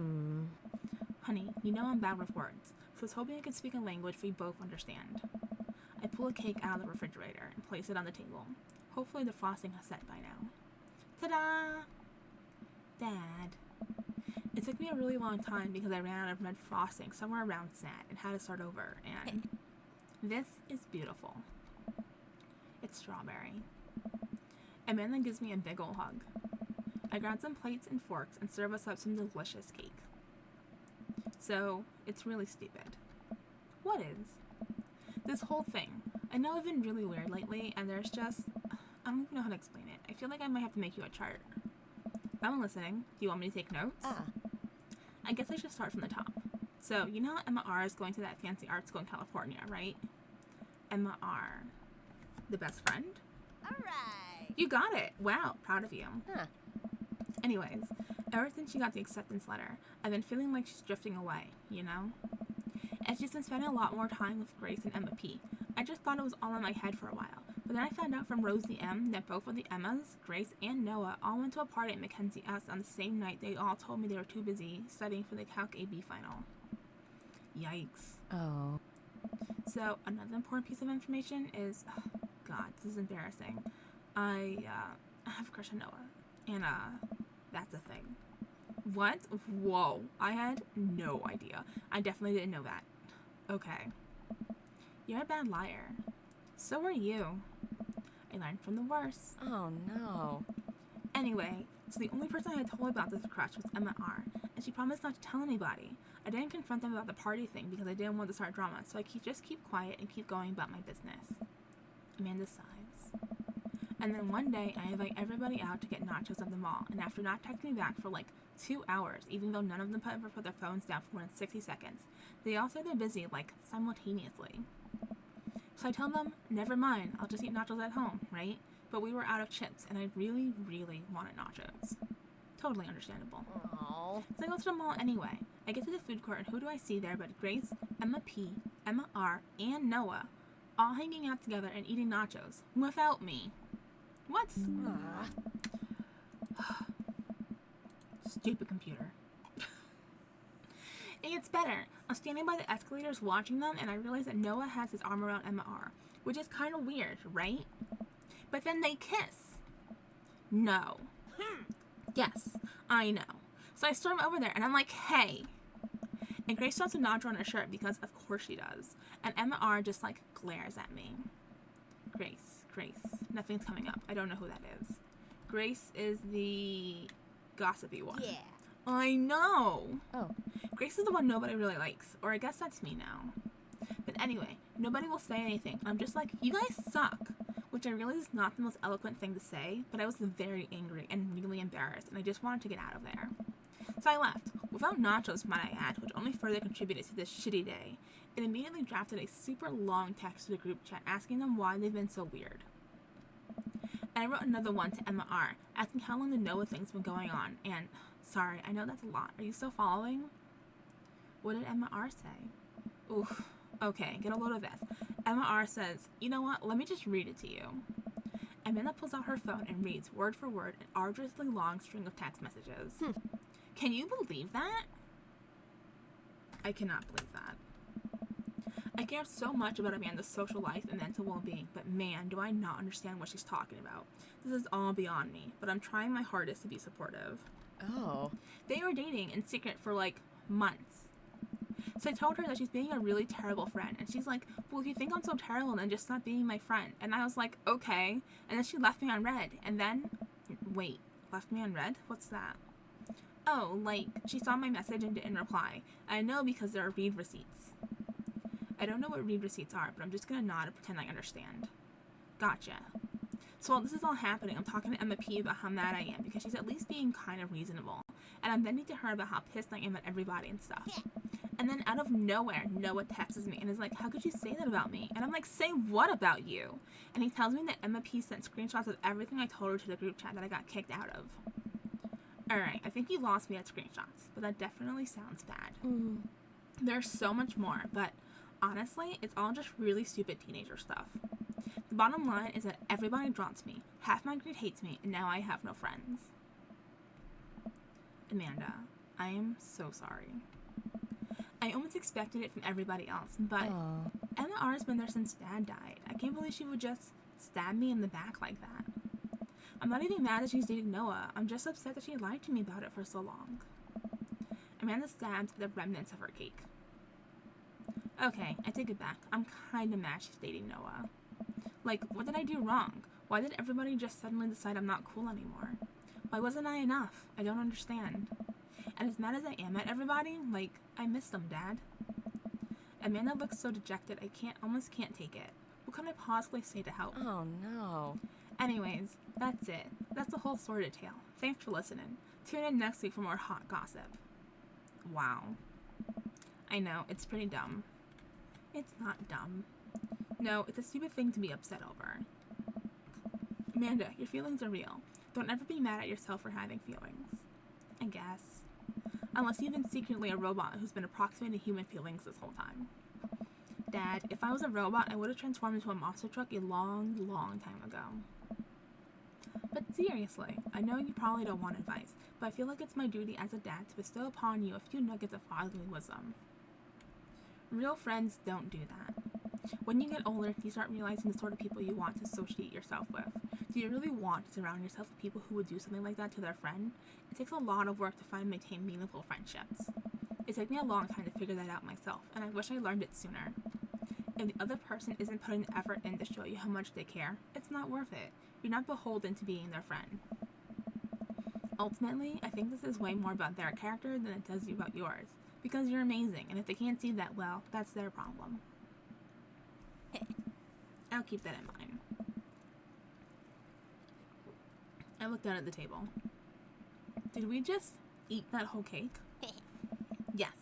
Honey, you know I'm bad with words, so I was hoping I could speak a language we both understand. I pull a cake out of the refrigerator and place it on the table. Hopefully the frosting has set by now. Ta-da! Dad. It took me a really long time because I ran out of red frosting somewhere around Sat and had to start over, and this is beautiful. It's strawberry. Amanda gives me a big ol' hug. I grab some plates and forks and serve us up some delicious cake. So, it's really stupid. What is? This whole thing. I know I've been really weird lately, and there's just... I don't even know how to explain it. I feel like I might have to make you a chart. I'm listening. Do you want me to take notes? I guess I should start from the top. So, you know Emma R is going to that fancy art school in California, right? Emma R. The best friend? All right. You got it. Wow, proud of you. Anyways, ever since she got the acceptance letter, I've been feeling like she's drifting away, you know? And she's been spending a lot more time with Grace and Emma P. I just thought it was all in my head for a while, but then I found out from Rosie M that both of the Emmas, Grace and Noah, all went to a party at Mackenzie S on the same night they all told me they were too busy studying for the Calc AB final. Yikes. Oh. So, another important piece of information is, God, this is embarrassing. I have a crush on Noah, and, that's a thing. What? Whoa, I had no idea. I definitely didn't know that. Okay. You're a bad liar. So are you. I learned from the worst. Oh no. Anyway, so the only person I had told about this crush was Emma R, and she promised not to tell anybody. I didn't confront them about the party thing because I didn't want to start drama, so I just keep quiet and keep going about my business. Amanda sighs. And then one day, I invite everybody out to get nachos at the mall, and after not texting me back for like 2 hours, even though none of them ever put their phones down for more than 60 seconds, they all say they're busy, like, simultaneously. So I tell them, never mind, I'll just eat nachos at home, right? But we were out of chips, and I really, really wanted nachos. Totally understandable. Oh. So I go to the mall anyway. I get to the food court, and who do I see there but Grace, Emma P, Emma R, and Noah, all hanging out together and eating nachos, without me. What? Stupid computer. It gets better. I'm standing by the escalators watching them, and I realize that Noah has his arm around Emma R, which is kind of weird, right? But then they kiss. No. Yes, I know. So I storm over there, and I'm like, hey. And Grace starts to nod her on her shirt because of course she does. And Emma R just like glares at me. Grace. Nothing's coming up. I don't know who that is. Grace is the gossipy one. Yeah. I know. Oh. Grace is the one nobody really likes. Or I guess that's me now. But anyway, nobody will say anything. I'm just like, you guys suck. Which I realize is not the most eloquent thing to say, but I was very angry and really embarrassed, and I just wanted to get out of there. So I left, without nachos, might I add, which only further contributed to this shitty day, and immediately drafted a super long text to the group chat asking them why they've been so weird. And I wrote another one to Emma R, asking how long the Noah thing's been going on, and, sorry, I know that's a lot. Are you still following? What did Emma R say? Oof. Okay, get a load of this. Emma R says, you know what, let me just read it to you. Amanda pulls out her phone and reads, word for word, an arduously long string of text messages. Can you believe that? I cannot believe that. I care so much about Amanda's social life and mental well-being, but man, do I not understand what she's talking about. This is all beyond me, but I'm trying my hardest to be supportive. Oh. They were dating in secret for like months. So I told her that she's being a really terrible friend, and she's like, well, if you think I'm so terrible, then just stop being my friend. And I was like, okay. And then she left me on red, and then, wait, left me on red? What's that? Oh, like, she saw my message and didn't reply. I know because there are read receipts. I don't know what read receipts are, but I'm just gonna nod and pretend I understand. Gotcha. So while this is all happening, I'm talking to Emma P about how mad I am, because she's at least being kind of reasonable. And I'm venting to her about how pissed I am at everybody and stuff. And then out of nowhere, Noah texts me and is like, how could you say that about me? And I'm like, say what about you? And he tells me that Emma P sent screenshots of everything I told her to the group chat that I got kicked out of. Alright, I think you lost me at screenshots, but that definitely sounds bad. There's so much more, but honestly, it's all just really stupid teenager stuff. The bottom line is that everybody drops me, half my grade hates me, and now I have no friends. Amanda, I am so sorry. I almost expected it from everybody else, but Emma R has been there since Dad died. I can't believe she would just stab me in the back like that. I'm not even mad that she's dating Noah. I'm just upset that she lied to me about it for so long. Amanda stabs at the remnants of her cake. Okay, I take it back. I'm kinda mad she's dating Noah. Like, what did I do wrong? Why did everybody just suddenly decide I'm not cool anymore? Why wasn't I enough? I don't understand. And as mad as I am at everybody, like, I miss them, Dad. Amanda looks so dejected I almost can't take it. What can I possibly say to help? Oh no. Anyways, that's it. That's the whole sordid tale. Thanks for listening. Tune in next week for more hot gossip. Wow. I know, it's pretty dumb. It's not dumb. No, it's a stupid thing to be upset over. Amanda, your feelings are real. Don't ever be mad at yourself for having feelings. I guess. Unless you've been secretly a robot who's been approximating human feelings this whole time. Dad, if I was a robot, I would have transformed into a monster truck a long, long time ago. But seriously, I know you probably don't want advice, but I feel like it's my duty as a dad to bestow upon you a few nuggets of fatherly wisdom. Real friends don't do that. When you get older, you start realizing the sort of people you want to associate yourself with. Do you really want to surround yourself with people who would do something like that to their friend? It takes a lot of work to find and maintain meaningful friendships. It took me a long time to figure that out myself, and I wish I learned it sooner. If the other person isn't putting the effort in to show you how much they care, it's not worth it. You're not beholden to being their friend. Ultimately, I think this is way more about their character than it does about yours. Because you're amazing, and if they can't see that, well, that's their problem. I'll keep that in mind. I looked down at the table. Did we just eat that whole cake? Yes,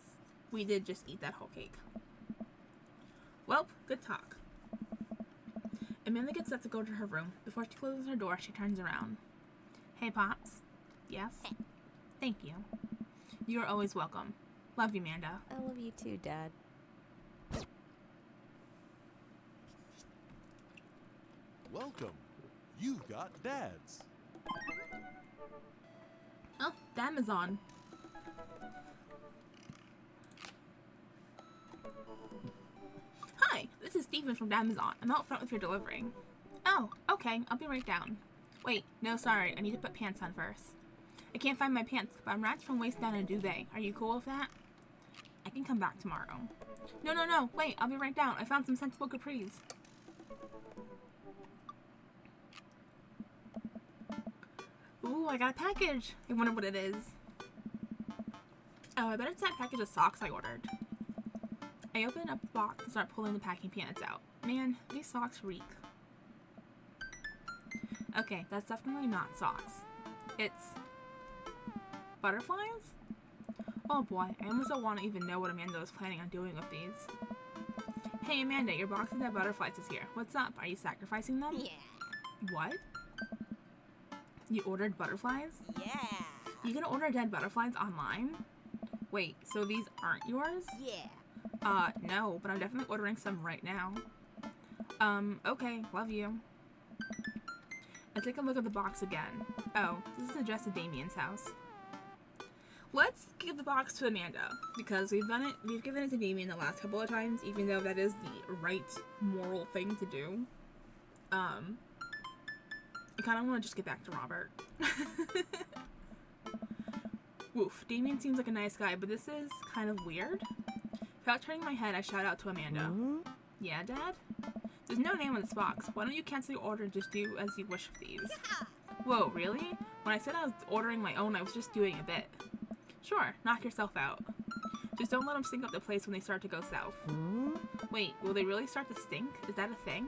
we did just eat that whole cake. Well, good talk. Amanda gets up to go to her room. Before she closes her door, she turns around. Hey, Pops. Yes? Thank you. You are always welcome. Love you, Amanda. I love you too, Dad. Welcome. You've got dads. Oh, Damazon. Hi, this is Stephen from Damazon. I'm out front with your delivery. Oh, okay, I'll be right down. Wait, no, sorry, I need to put pants on first. I can't find my pants, but I'm wrapped from waist down in a duvet. Are you cool with that? I can come back tomorrow. No, wait, I'll be right down. I found some sensible capris. Ooh, I got a package. I wonder what it is. Oh, I bet it's that package of socks I ordered. I open up the box and start pulling the packing peanuts out. Man, these socks reek. Okay, that's definitely not socks. It's butterflies? Oh boy, I almost don't want to even know what Amanda was planning on doing with these. Hey Amanda, your box of dead butterflies is here. What's up? Are you sacrificing them? Yeah. What? You ordered butterflies? Yeah. You can order dead butterflies online? Wait, so these aren't yours? Yeah. No, but I'm definitely ordering some right now. Okay, love you. I take a look at the box again. Oh, this is addressed to Damien's house. Let's give the box to Amanda, because we've given it to Damien the last couple of times, even though that is the right moral thing to do. I kind of want to just get back to Robert. Woof, Damien seems like a nice guy, but this is kind of weird. Without turning my head, I shout out to Amanda. Mm-hmm. Yeah, Dad? There's no name on this box. Why don't you cancel your order and just do as you wish with these? Whoa, really? When I said I was ordering my own, I was just doing a bit. Sure, knock yourself out. Just don't let them stink up the place when they start to go south. Mm-hmm. Wait, will they really start to stink? Is that a thing?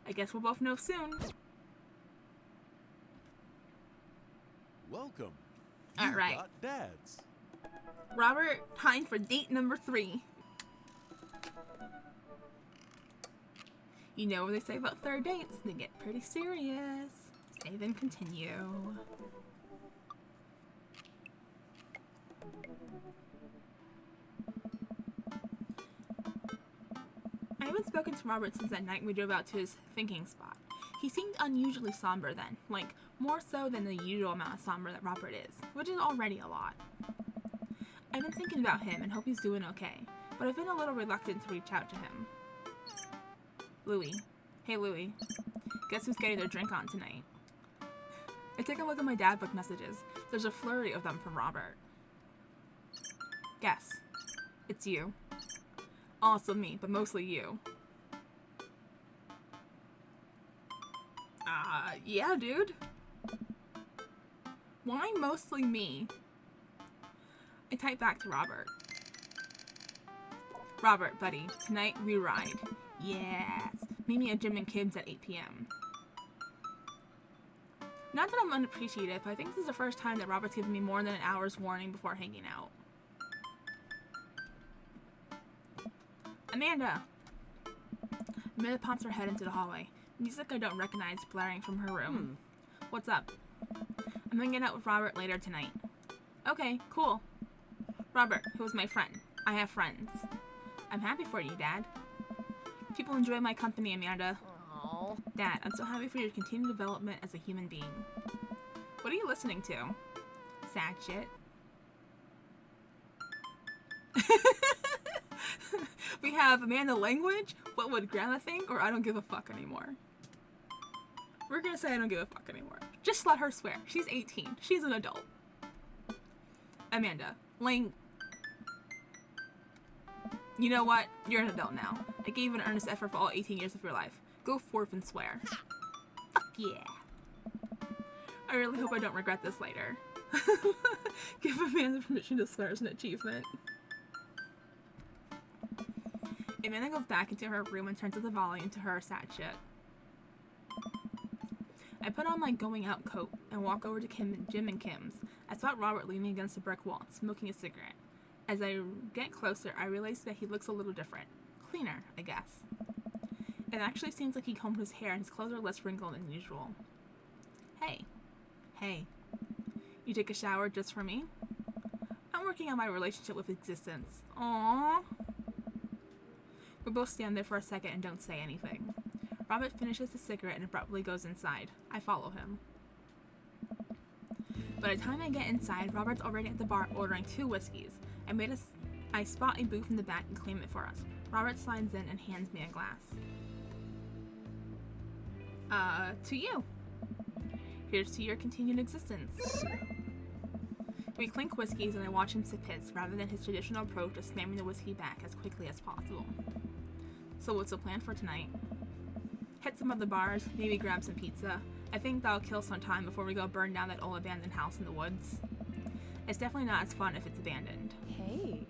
I guess we'll both know soon. Welcome. All You've right. got dads. Robert, time for date number 3. You know what they say about third dates? They get pretty serious. Say then continue. I haven't spoken to Robert since that night we drove out to his thinking spot. He seemed unusually somber then, like more so than the usual amount of somber that Robert is, which is already a lot. I've been thinking about him and hope he's doing okay, but I've been a little reluctant to reach out to him. Louie. Hey Louie. Guess who's getting their drink on tonight? I take a look at my dad book messages. There's a flurry of them from Robert. Guess. It's you. Also me, but mostly you. Yeah, dude. Why mostly me? I type back to Robert. Robert, buddy, tonight we ride. Yes. Meet me at Jim and Kim's at 8 p.m. Not that I'm unappreciative, but I think this is the first time that Robert's given me more than an hour's warning before hanging out. Amanda! Amanda pops her head into the hallway. Music I don't recognize blaring from her room. What's up? I'm hanging out with Robert later tonight. Okay, cool. Robert, who was my friend. I have friends. I'm happy for you, Dad. People enjoy my company, Amanda. Aww. Dad, I'm so happy for your continued development as a human being. What are you listening to? Sad shit. We have Amanda language, what would Grandma think, or I don't give a fuck anymore. We're gonna say I don't give a fuck anymore. Just let her swear. She's 18. She's an adult. Amanda, you know what? You're an adult now. I gave you an earnest effort for all 18 years of your life. Go forth and swear. Fuck yeah. I really hope I don't regret this later. Give Amanda permission to swear as an achievement. Amanda goes back into her room and turns up the volume to her sad shit. I put on my going out coat and walk over to Jim and Kim's. I spot Robert leaning against the brick wall, smoking a cigarette. As I get closer, I realize that he looks a little different. Cleaner, I guess. It actually seems like he combed his hair and his clothes are less wrinkled than usual. Hey. Hey. You take a shower just for me? I'm working on my relationship with existence. Aww. We both stand there for a second and don't say anything. Robert finishes his cigarette and abruptly goes inside. I follow him. By the time I get inside, Robert's already at the bar ordering 2 whiskeys. I spot a booth in the back and claim it for us. Robert slides in and hands me a glass. To you. Here's to your continued existence. We clink whiskeys and I watch him sip his, rather than his traditional approach of slamming the whiskey back as quickly as possible. So what's the plan for tonight? Hit some of the bars, maybe grab some pizza. I think that'll kill some time before we go burn down that old abandoned house in the woods. It's definitely not as fun if it's abandoned. Hey.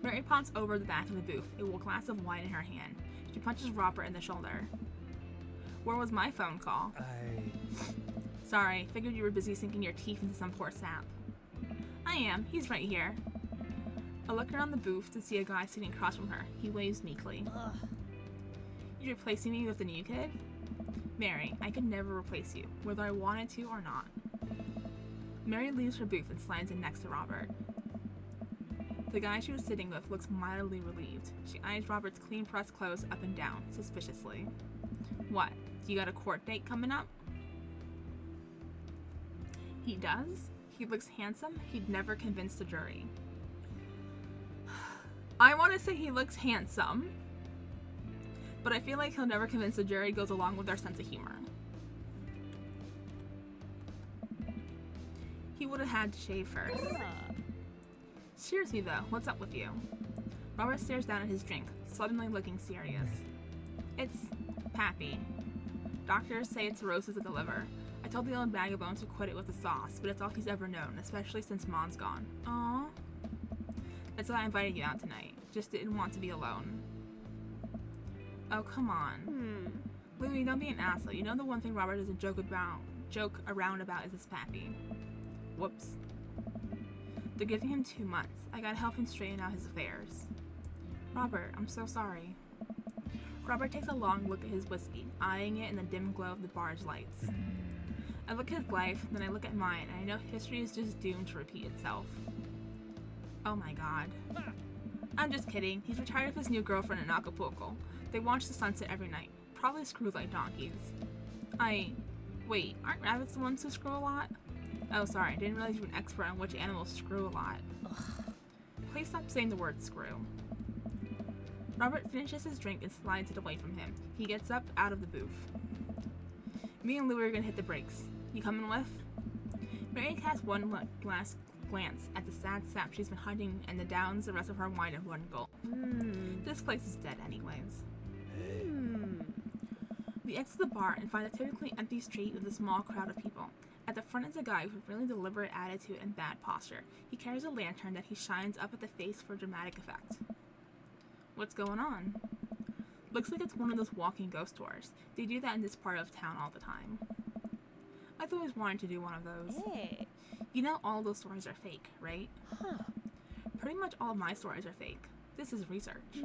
Mary pops over the back of the booth, a glass of wine in her hand. She punches Robert in the shoulder. Where was my phone call? Sorry, figured you were busy sinking your teeth into some poor sap. I am. He's right here. I look around the booth to see a guy sitting across from her. He waves meekly. Ugh. You replacing me with the new kid? Mary, I could never replace you, whether I wanted to or not. Mary leaves her booth and slides in next to Robert. The guy she was sitting with looks mildly relieved. She eyes Robert's clean-pressed clothes up and down, suspiciously. What? You got a court date coming up? He does? He looks handsome? He'd never convinced a jury. I want to say he looks handsome, but I feel like he'll never convince the jury. Goes along with our sense of humor. He would have had to shave first. Seriously though, what's up with you? Robert stares down at his drink, suddenly looking serious. It's Pappy. Doctors say it's cirrhosis of the liver. I told the old vagabond to quit it with the sauce, but it's all he's ever known, especially since Mom's gone. Aww. That's why I invited you out tonight. Just didn't want to be alone. Oh, come on. Louie, don't be an asshole. You know the one thing Robert doesn't joke around about is his Pappy. Whoops. They're giving him 2 months. I gotta help him straighten out his affairs. Robert, I'm so sorry. Robert takes a long look at his whiskey, eyeing it in the dim glow of the bar's lights. I look at his life, then I look at mine, and I know history is just doomed to repeat itself. Oh my god. I'm just kidding. He's retired with his new girlfriend in Acapulco. They watch the sunset every night. Probably screw like donkeys. Wait, aren't rabbits the ones who screw a lot? Oh, sorry, I didn't realize you were an expert on which animals screw a lot. Ugh. Please stop saying the word screw. Robert finishes his drink and slides it away from him. He gets up out of the booth. Me and Louie are gonna hit the brakes. You coming with? Mary casts one last glance at the sad sap she's been hiding and then downs the rest of her wine in one gulp. This place is dead anyways. We exit the bar and find a typically empty street with a small crowd of people. At the front is a guy with a really deliberate attitude and bad posture. He carries a lantern that he shines up at the face for dramatic effect. What's going on? Looks like it's one of those walking ghost tours. They do that in this part of town all the time. I've always wanted to do one of those. Hey. You know all those stories are fake, right? Huh. Pretty much all of my stories are fake. This is research.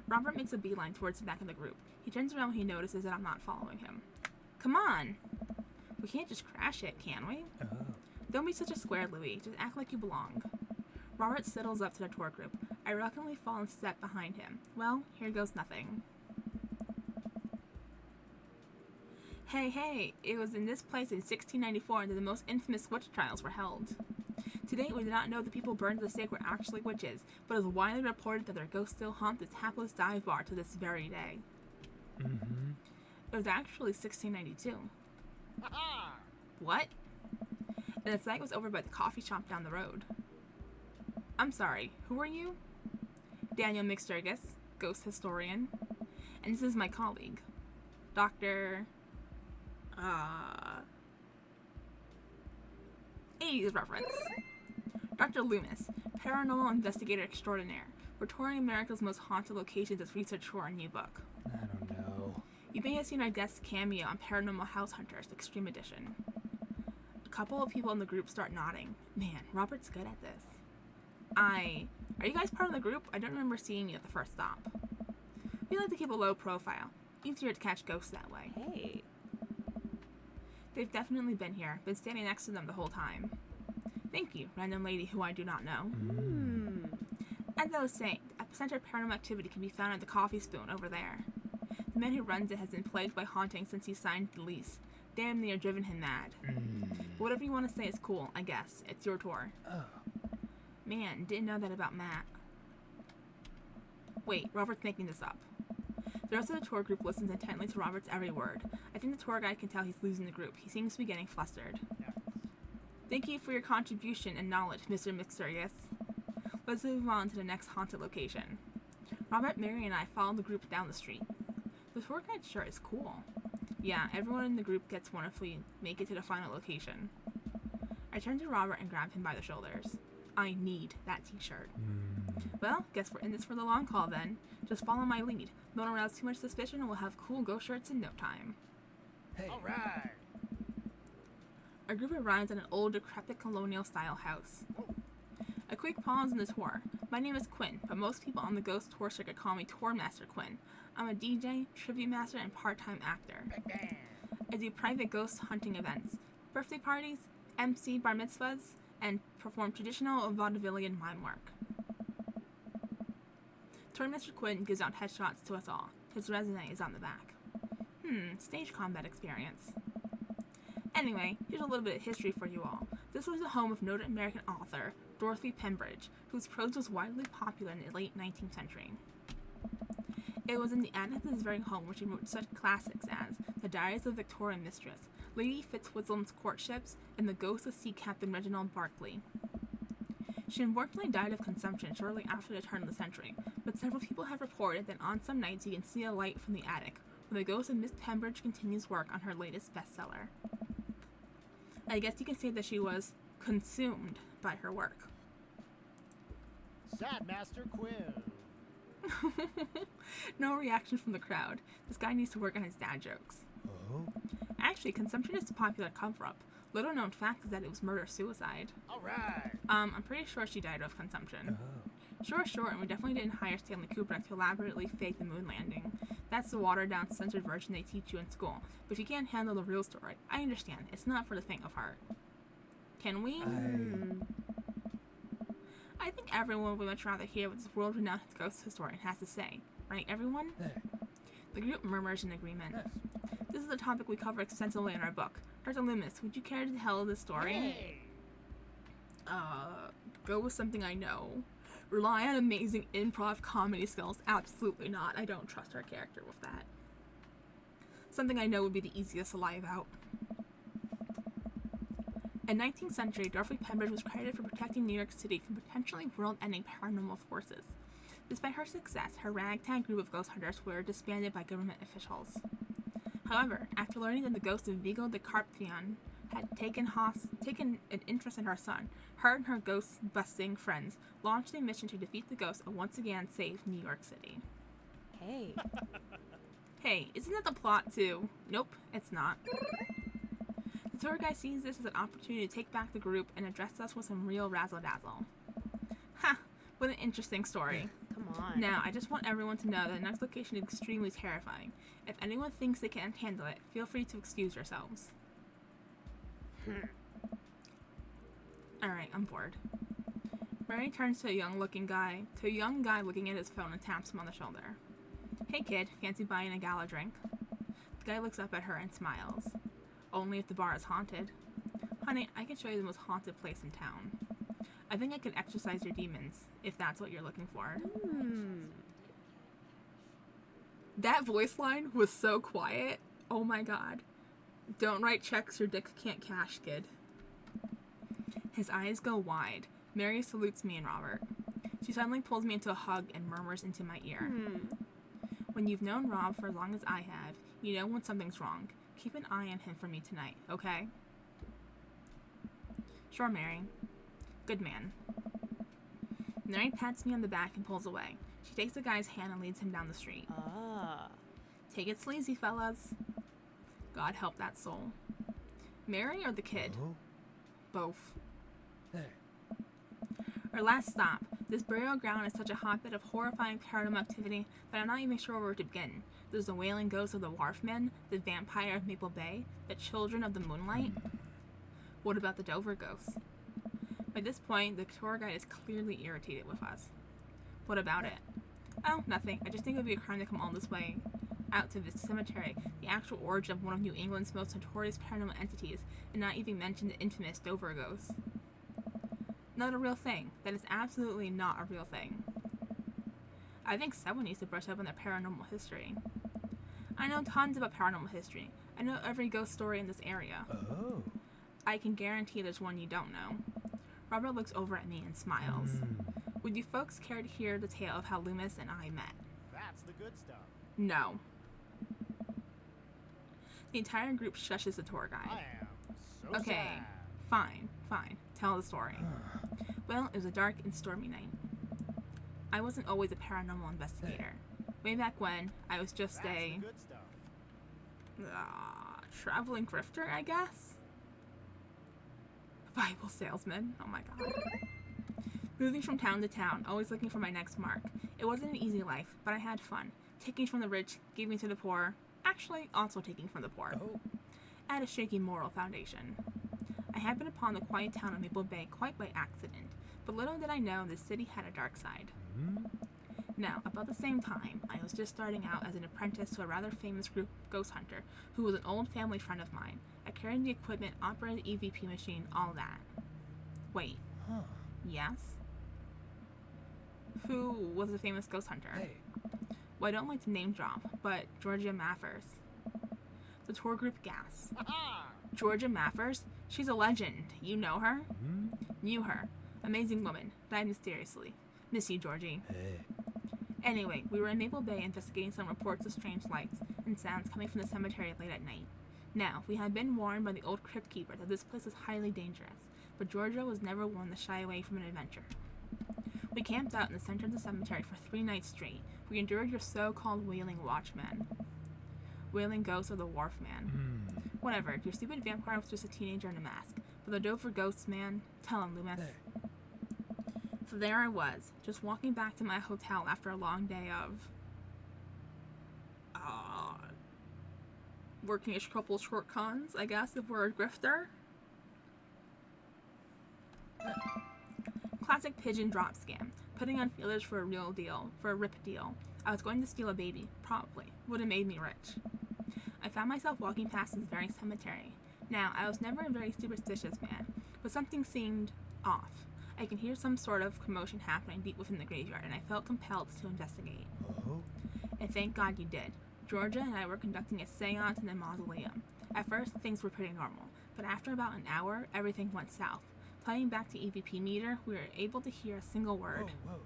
Robert makes a beeline towards the back of the group. He turns around when he notices that I'm not following him. Come on! We can't just crash it, can we? Oh. Don't be such a square, Louis. Just act like you belong. Robert sidles up to the tour group. I reluctantly fall in step behind him. Well, here goes nothing. Hey, it was in this place in 1694 that the most infamous witch trials were held. To date, we do not know the people burned at the stake were actually witches, but it is widely reported that their ghosts still haunt this hapless dive bar to this very day. Mm-hmm. It was actually 1692. What? And the site was over by the coffee shop down the road. I'm sorry, who are you? Daniel McSturgis, ghost historian. And this is my colleague, Dr. 80s reference. Dr. Loomis, paranormal investigator extraordinaire. We're touring America's most haunted locations as research for our new book. I don't know. You may have seen our guest cameo on Paranormal House Hunters, Extreme Edition. A couple of people in the group start nodding. Man, Robert's good at this. Are you guys part of the group? I don't remember seeing you at the first stop. We like to keep a low profile. Easier to catch ghosts that way. Hey. They've definitely been here. Been standing next to them the whole time. Thank you, random lady who I do not know. As I was saying, the epicenter of paranormal activity can be found at the Coffee Spoon over there. The man who runs it has been plagued by haunting since he signed the lease. Damn near driven him mad. But whatever you want to say is cool, I guess. It's your tour. Oh. Man, didn't know that about Matt. Wait, Robert's making this up. The rest of the tour group listens intently to Robert's every word. I think the tour guide can tell he's losing the group. He seems to be getting flustered. Thank you for your contribution and knowledge, Mr. McSturgis. Let's move on to the next haunted location. Robert, Mary, and I follow the group down the street. The tour guide shirt is cool. Yeah, everyone in the group gets one if we make it to the final location. I turn to Robert and grab him by the shoulders. I need that t-shirt. Well, guess we're in this for the long haul then. Just follow my lead. Don't arouse too much suspicion and we'll have cool ghost shirts in no time. Hey. All right. Our group arrives at an old, decrepit colonial-style house. A quick pause in the tour. My name is Quinn, but most people on the Ghost Tour circuit call me Tour Master Quinn. I'm a DJ, trivia master, and part-time actor. I do private ghost hunting events, birthday parties, MC bar mitzvahs, and perform traditional vaudevillian mime work. Tour Master Quinn gives out headshots to us all. His resume is on the back. Stage combat experience. Anyway, here's a little bit of history for you all. This was the home of noted American author Dorothy Pembridge, whose prose was widely popular in the late 19th century. It was in the attic of this very home where she wrote such classics as The Diaries of Victorian Mistress, Lady Fitzwisham's Courtships, and The Ghost of Sea Captain Reginald Barclay. She unfortunately died of consumption shortly after the turn of the century, but several people have reported that on some nights you can see a light from the attic, where the ghost of Miss Pembridge continues work on her latest bestseller. I guess you can say that she was consumed by her work. Sad Master Quinn. No reaction from the crowd. This guy needs to work on his dad jokes. Oh. Actually, consumption is a popular cover-up. Little known fact is that it was murder-suicide. All right. I'm pretty sure she died of consumption. Oh. Sure, and we definitely didn't hire Stanley Kubrick to elaborately fake the moon landing. That's the watered-down, censored version they teach you in school. But if you can't handle the real story, I understand. It's not for the faint of heart. Can we? I think everyone would much rather hear what this world-renowned ghost historian has to say. Right, everyone? The group murmurs in agreement. This is a topic we cover extensively in our book. Dr. Loomis, would you care to tell the story? Hey. Go with something I know. Rely on amazing improv comedy skills? Absolutely not. I don't trust our character with that. Something I know would be the easiest to lie about. In 19th century, Dorothy Pembridge was credited for protecting New York City from potentially world-ending paranormal forces. Despite her success, her ragtag group of ghost hunters were disbanded by government officials. However, after learning that the ghost of Vigo the Carpathian had taken an interest in her son, her and her ghost-busting friends launched a mission to defeat the ghost and once again save New York City. Hey. Hey, isn't that the plot to... Nope, it's not. The tour guide sees this as an opportunity to take back the group and address us with some real razzle-dazzle. Ha! What an interesting story. Come on. Now, I just want everyone to know that the next location is extremely terrifying. If anyone thinks they can't handle it, feel free to excuse yourselves. Alright, I'm bored. Mary turns to a young guy looking at his phone and taps him on the shoulder. Hey kid, fancy buying a gal a drink? The guy looks up at her and smiles. Only if the bar is haunted. Honey, I can show you the most haunted place in town. I think I can exorcise your demons, if that's what you're looking for. That voice line was so quiet. Oh my god. Don't write checks your dick can't cash, kid. His eyes go wide. Mary salutes me and Robert. She suddenly pulls me into a hug and murmurs into my ear. When you've known Rob for as long as I have, you know when something's wrong. Keep an eye on him for me tonight, okay? Sure, Mary. Good man. Mary pats me on the back and pulls away. She takes the guy's hand and leads him down the street. Take it sleazy, fellas. God help that soul. Mary or the kid? Oh? Both. Hey. Our last stop. This burial ground is such a hotbed of horrifying paranormal activity that I'm not even sure where to begin. There's the wailing ghost of the Wharfmen, the vampire of Maple Bay, the children of the moonlight. What about the Dover ghosts? By this point, the tour guide is clearly irritated with us. What about it? Oh, nothing. I just think it would be a crime to come all this way out to this cemetery, the actual origin of one of New England's most notorious paranormal entities, and not even mention the infamous Dover ghost. Not a real thing. That is absolutely not a real thing. I think someone needs to brush up on their paranormal history. I know tons about paranormal history. I know every ghost story in this area. Oh. I can guarantee there's one you don't know. Robert looks over at me and smiles. Would you folks care to hear the tale of how Loomis and I met? That's the good stuff. No. The entire group shushes the tour guide. I am so Okay, sad. fine. Tell the story. Well, it was a dark and stormy night. I wasn't always a paranormal investigator. Way back when, I was just That's a the good stuff. traveling grifter, I guess? Bible salesman. Oh my god. Moving from town to town, always looking for my next mark. It wasn't an easy life, but I had fun. Taking from the rich, giving to the poor. Actually, also taking from the poor. Oh. I had a shaky moral foundation. I happened upon the quiet town of Maple Bay quite by accident, but little did I know this city had a dark side. Now, about the same time, I was just starting out as an apprentice to a rather famous ghost hunter, who was an old family friend of mine. I carried the equipment, operated the EVP machine, all that. Wait. Huh. Yes? Who was the famous ghost hunter? Hey. Well, I don't like to name drop, but Georgia Maffers. The tour group gasps. Georgia Maffers? She's a legend. You know her? Knew her. Amazing woman. Died mysteriously. Miss you, Georgie. Hey. Anyway, we were in Maple Bay investigating some reports of strange lights and sounds coming from the cemetery late at night. Now, we had been warned by the old crypt keeper that this place was highly dangerous, but Georgia was never one to shy away from an adventure. We camped out in the center of the cemetery for 3 nights straight. We endured your so-called wailing watchman. Wailing ghost of the Wharfman. Whatever, your stupid vampire was just a teenager in a mask. But the Dover ghosts, man, tell him, Loomis. Hey. So there I was, just walking back to my hotel after a long day of... working a couple short cons, I guess, if we're a grifter. Classic pigeon drop scam. Putting on feelers for a real deal, for a rip deal. I was going to steal a baby, probably. Would have made me rich. I found myself walking past this very cemetery. Now, I was never a very superstitious man, but something seemed off. I could hear some sort of commotion happening deep within the graveyard, and I felt compelled to investigate. Oh. And thank God you did. Georgia and I were conducting a seance in the mausoleum. At first, things were pretty normal, but after about an hour, everything went south. Playing back the EVP meter, we were able to hear a single word. Whoa.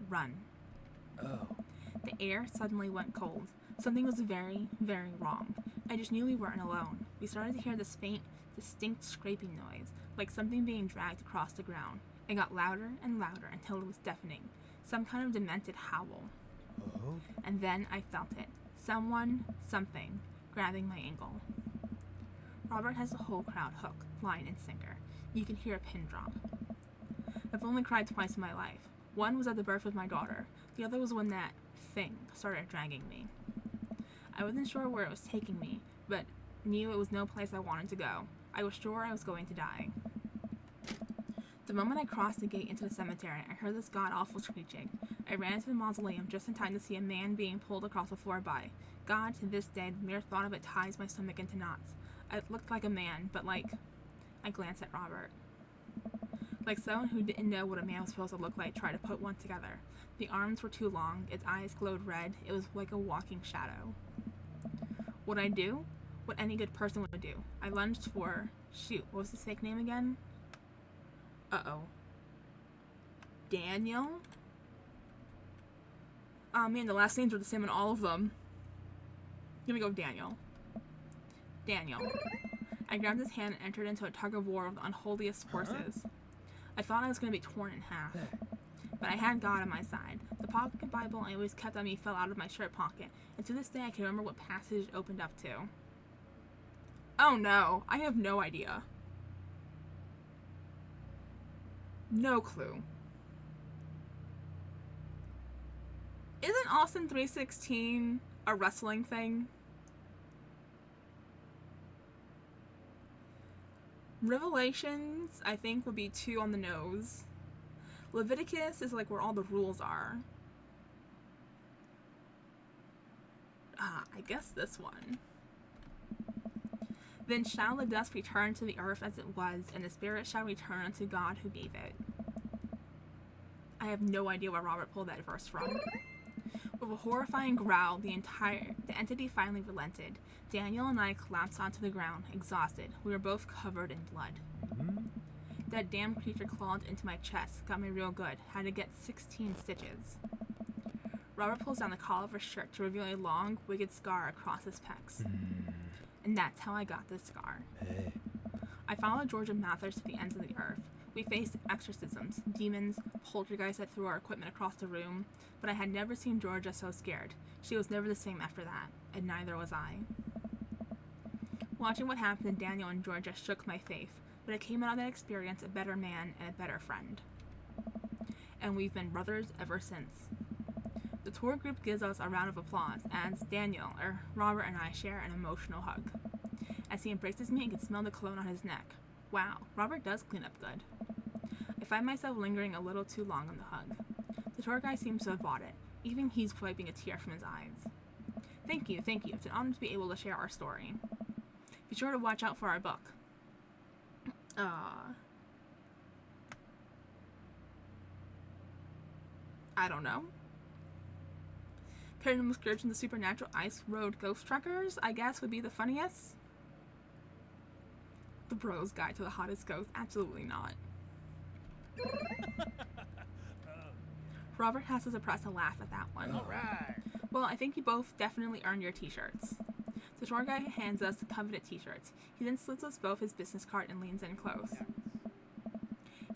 Run. Oh. The air suddenly went cold. Something was very, very wrong. I just knew we weren't alone. We started to hear this faint, distinct scraping noise, like something being dragged across the ground. It got louder and louder until it was deafening. Some kind of demented howl. Oh. And then I felt it. Someone, something, grabbing my ankle. Robert has the whole crowd hook, line, and sinker. You can hear a pin drop. I've only cried twice in my life. One was at the birth of my daughter. The other was when that thing started dragging me. I wasn't sure where it was taking me, but knew it was no place I wanted to go. I was sure I was going to die. The moment I crossed the gate into the cemetery, I heard this god-awful screeching. I ran into the mausoleum just in time to see a man being pulled across the floor by. God, to this day, the mere thought of it ties my stomach into knots. It looked like a man, but like... I glanced at Robert. Like someone who didn't know what a man was supposed to look like tried to put one together. The arms were too long, its eyes glowed red, it was like a walking shadow. What'd I do? What any good person would do. I lunged for... Shoot, what was his fake name again? Uh-oh. Daniel? Oh man, the last names were the same in all of them. I'm gonna go with Daniel. Daniel. I grabbed his hand and entered into a tug-of-war with the unholiest forces. I thought I was gonna be torn in half. But I had God on my side. The pocket Bible I always kept on me fell out of my shirt pocket, and to this day I can remember what passage it opened up to. Oh no, I have no idea. No clue. Isn't Austin 3:16 a wrestling thing? Revelations, I think, would be 2 on the nose. Leviticus is like where all the rules are. I guess this one. Then shall the dust return to the earth as it was, and the spirit shall return unto God who gave it. I have no idea where Robert pulled that verse from. With a horrifying growl, the entity finally relented. Daniel and I collapsed onto the ground, exhausted. We were both covered in blood. That damn creature clawed into my chest, got me real good. Had to get 16 stitches. Robert pulls down the collar of his shirt to reveal a long, wicked scar across his pecs. And that's how I got this scar. Hey. I followed Georgia Mathers to the ends of the earth. We faced exorcisms, demons, poltergeists that threw our equipment across the room, but I had never seen Georgia so scared. She was never the same after that, and neither was I. Watching what happened to Daniel and Georgia shook my faith, but I came out of that experience a better man and a better friend. And we've been brothers ever since. The tour group gives us a round of applause as Robert and I share an emotional hug. As he embraces me, I can smell the cologne on his neck. Wow, Robert does clean up good. I find myself lingering a little too long on the hug. The tour guide seems to have bought it. Even he's wiping a tear from his eyes. Thank you. It's an honor to be able to share our story. Be sure to watch out for our book. I don't know. Paranormal Scourge and the Supernatural Ice Road Ghost Truckers, I guess, would be the funniest. The Bros Guide to the Hottest Ghost, absolutely not. Robert has to suppress a laugh at that one. Alright. Well, I think you both definitely earned your t-shirts. The tour guide hands us the coveted t-shirts. He then slips us both his business card and leans in close.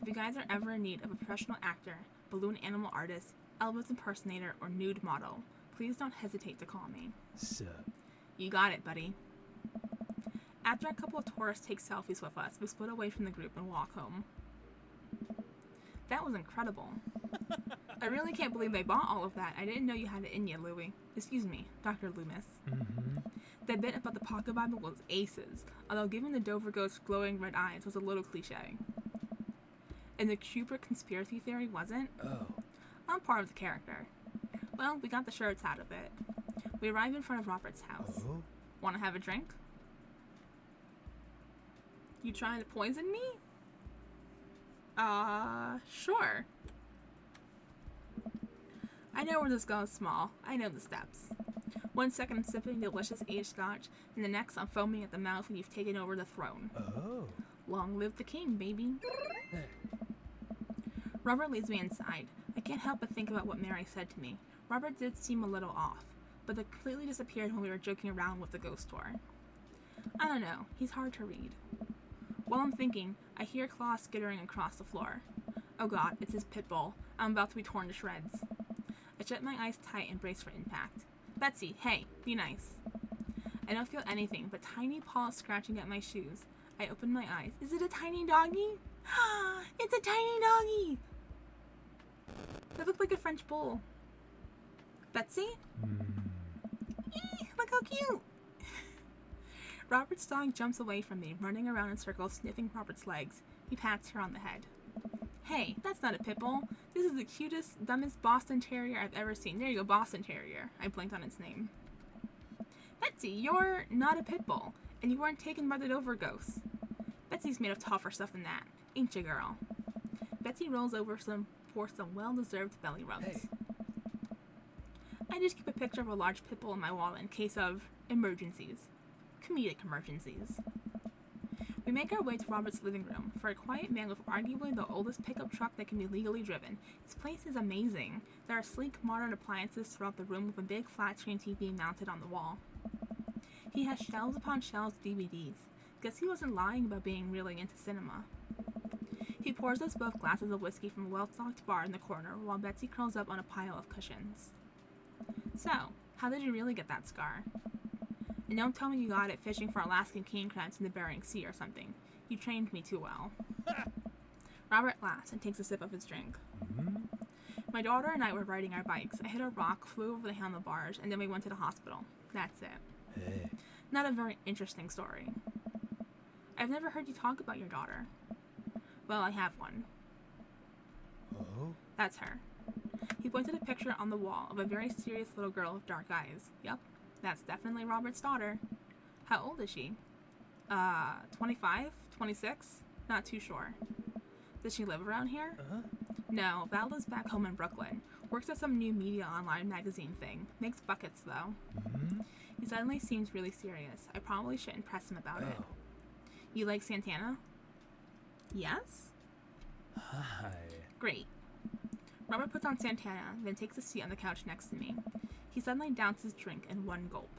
If you guys are ever in need of a professional actor, balloon animal artist, Elvis impersonator, or nude model, please don't hesitate to call me. Sup? You got it, buddy. After a couple of tourists take selfies with us, we split away from the group and walk home. That was incredible. I really can't believe they bought all of that. I didn't know you had it in you, Louie. Excuse me, Dr. Loomis. That bit about the pocket Bible was aces, although giving the Dover Ghost glowing red eyes was a little cliche. And the Kubrick conspiracy theory wasn't? Oh. I'm part of the character. Well, we got the shirts out of it. We arrived in front of Robert's house. Oh? Want to have a drink? You trying to poison me? Sure. I know where this goes, Small. I know the steps. 1 second I'm sipping delicious aged scotch, and the next I'm foaming at the mouth when you've taken over the throne. Oh. Long live the king, baby. Robert leads me inside. I can't help but think about what Mary said to me. Robert did seem a little off, but it completely disappeared when we were joking around with the ghost tour. I don't know, he's hard to read. While I'm thinking, I hear claws skittering across the floor. Oh god, it's his pit bull. I'm about to be torn to shreds. I shut my eyes tight and brace for impact. Betsy, hey, be nice. I don't feel anything but tiny paws scratching at my shoes. I open my eyes. Is it a tiny doggy? It's a tiny doggy! They look like a French bull. Betsy? Eee, look how cute! Robert's dog jumps away from me, running around in circles, sniffing Robert's legs. He pats her on the head. Hey, that's not a pit bull. This is the cutest, dumbest Boston Terrier I've ever seen. There you go, Boston Terrier. I blinked on its name. Betsy, you're not a pit bull, and you weren't taken by the Dover ghosts. Betsy's made of tougher stuff than that, ain't you, girl? Betsy rolls over for some well-deserved belly rubs. Hey. I just keep a picture of a large pit bull in my wallet in case of emergencies. Comedic emergencies. We make our way to Robert's living room. For a quiet man with arguably the oldest pickup truck that can be legally driven, his place is amazing. There are sleek, modern appliances throughout the room with a big flat-screen TV mounted on the wall. He has shelves upon shelves of DVDs. Guess he wasn't lying about being really into cinema. He pours us both glasses of whiskey from a well-stocked bar in the corner while Betsy curls up on a pile of cushions. So, how did you really get that scar? And don't tell me you got it fishing for Alaskan king crabs in the Bering Sea or something. You trained me too well. Robert laughs and takes a sip of his drink. My daughter and I were riding our bikes. I hit a rock, flew over the handlebars, and then we went to the hospital. That's it. Hey. Not a very interesting story. I've never heard you talk about your daughter. Well, I have one. Oh? That's her. He pointed a picture on the wall of a very serious little girl with dark eyes. Yep, that's definitely Robert's daughter. How old is she? 25? 26? Not too sure. Does she live around here? No, Val lives back home in Brooklyn. Works at some new media online magazine thing. Makes buckets, though. He suddenly seems really serious. I probably shouldn't press him about it. Oh. You like Santana? Yes? Hi. Great. Robert puts on Santana, then takes a seat on the couch next to me. He suddenly downs his drink in one gulp.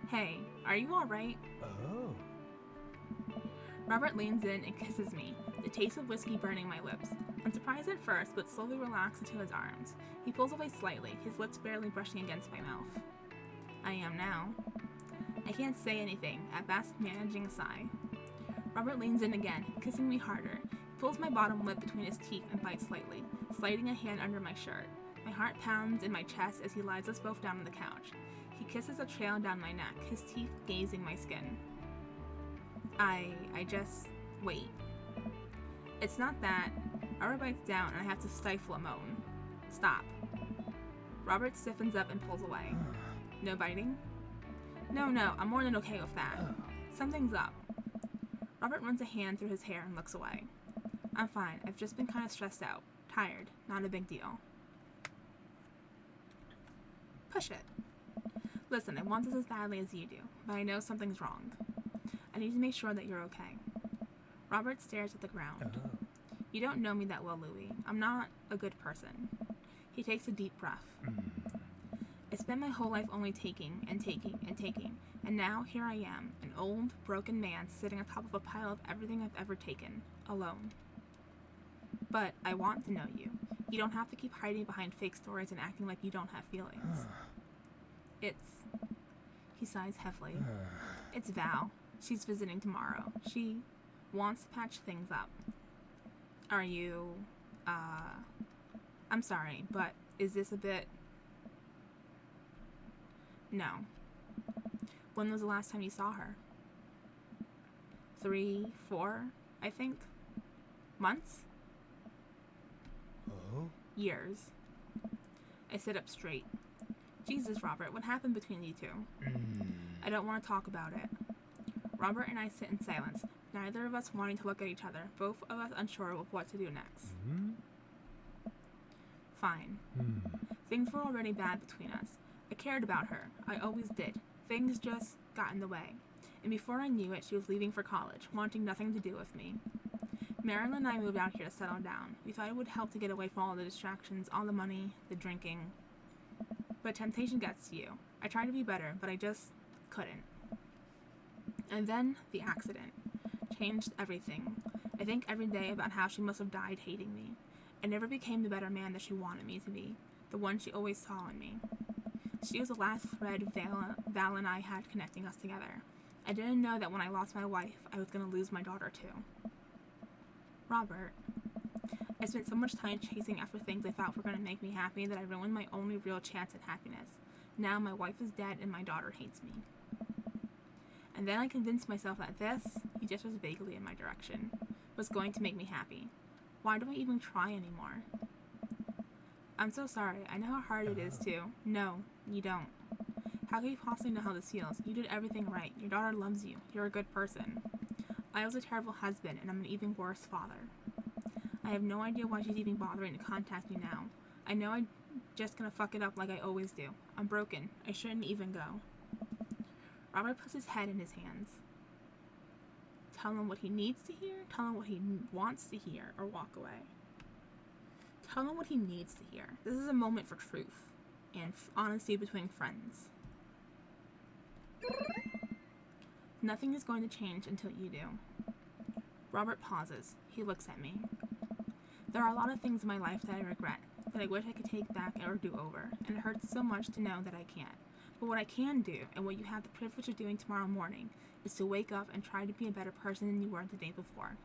Hey, are you alright? Oh. Robert leans in and kisses me, the taste of whiskey burning my lips. I'm surprised at first, but slowly relax into his arms. He pulls away slightly, his lips barely brushing against my mouth. I am now. I can't say anything, at best managing a sigh. Robert leans in again, kissing me harder. He pulls my bottom lip between his teeth and bites slightly, sliding a hand under my shirt. My heart pounds in my chest as he lies us both down on the couch. He kisses a trail down my neck, his teeth gazing my skin. I just... wait. It's not that. Robert bites down and I have to stifle a moan. Stop. Robert stiffens up and pulls away. No biting? No, I'm more than okay with that. Something's up. Robert runs a hand through his hair and looks away. I'm fine. I've just been kind of stressed out. Tired. Not a big deal. Push it. Listen, I want this as badly as you do, but I know something's wrong. I need to make sure that you're okay. Robert stares at the ground. You don't know me that well, Louis. I'm not a good person. He takes a deep breath. I spent my whole life only taking and taking and taking, and now here I am, an old, broken man sitting on top of a pile of everything I've ever taken, alone. But I want to know you. You don't have to keep hiding behind fake stories and acting like you don't have feelings. He sighs heavily. It's Val. She's visiting tomorrow. She wants to patch things up. Are you, I'm sorry, but is this a bit... No. When was the last time you saw her? 3, 4, I think? Months? Oh? Years. I sit up straight. Jesus, Robert, what happened between you two? I don't want to talk about it. Robert and I sit in silence, neither of us wanting to look at each other, both of us unsure of what to do next. Fine. Things were already bad between us. I cared about her. I always did. Things just got in the way. And before I knew it, she was leaving for college, wanting nothing to do with me. Marilyn and I moved out here to settle down. We thought it would help to get away from all the distractions, all the money, the drinking. But temptation gets to you. I tried to be better, but I just couldn't. And then the accident changed everything. I think every day about how she must have died hating me. I never became the better man that she wanted me to be, the one she always saw in me. She was the last thread Val and I had connecting us together. I didn't know that when I lost my wife, I was going to lose my daughter too. Robert, I spent so much time chasing after things I thought were going to make me happy that I ruined my only real chance at happiness. Now my wife is dead and my daughter hates me. And then I convinced myself that this, he gestures vaguely in my direction, was going to make me happy. Why do I even try anymore? I'm so sorry. I know how hard it is to. No, you don't. How can you possibly know how this feels? You did everything right. Your daughter loves you. You're a good person. I was a terrible husband, and I'm an even worse father. I have no idea why she's even bothering to contact me now. I know I'm just gonna fuck it up like I always do. I'm broken. I shouldn't even go. Robert puts his head in his hands. Tell him what he needs to hear, tell him what he wants to hear, or walk away. Tell him what he needs to hear. This is a moment for truth and honesty between friends. Nothing is going to change until you do. Robert pauses. He looks at me. There are a lot of things in my life that I regret, that I wish I could take back or do over, and it hurts so much to know that I can't. But what I can do, and what you have the privilege of doing tomorrow morning, is to wake up and try to be a better person than you were the day before.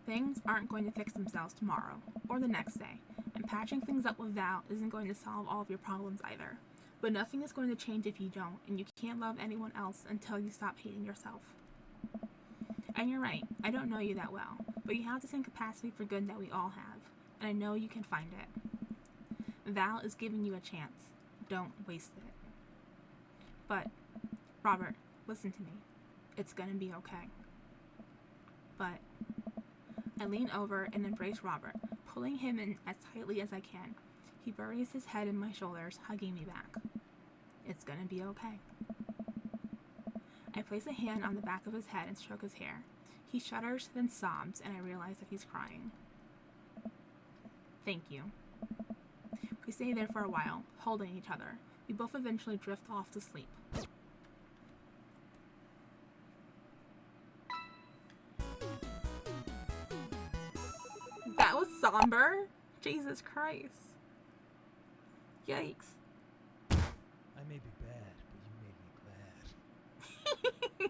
Things aren't going to fix themselves tomorrow, or the next day, and patching things up with Val isn't going to solve all of your problems either. But nothing is going to change if you don't, and you can't love anyone else until you stop hating yourself. And you're right, I don't know you that well, but you have the same capacity for good that we all have, and I know you can find it. Val is giving you a chance. Don't waste it. But, Robert, listen to me. It's gonna be okay. But, I lean over and embrace Robert, pulling him in as tightly as I can. He buries his head in my shoulders, hugging me back. It's gonna be okay. I place a hand on the back of his head and stroke his hair. He shudders, then sobs, and I realize that he's crying. Thank you. We stay there for a while, holding each other. We both eventually drift off to sleep. That was somber? Jesus Christ. Yikes. I may be bad, but you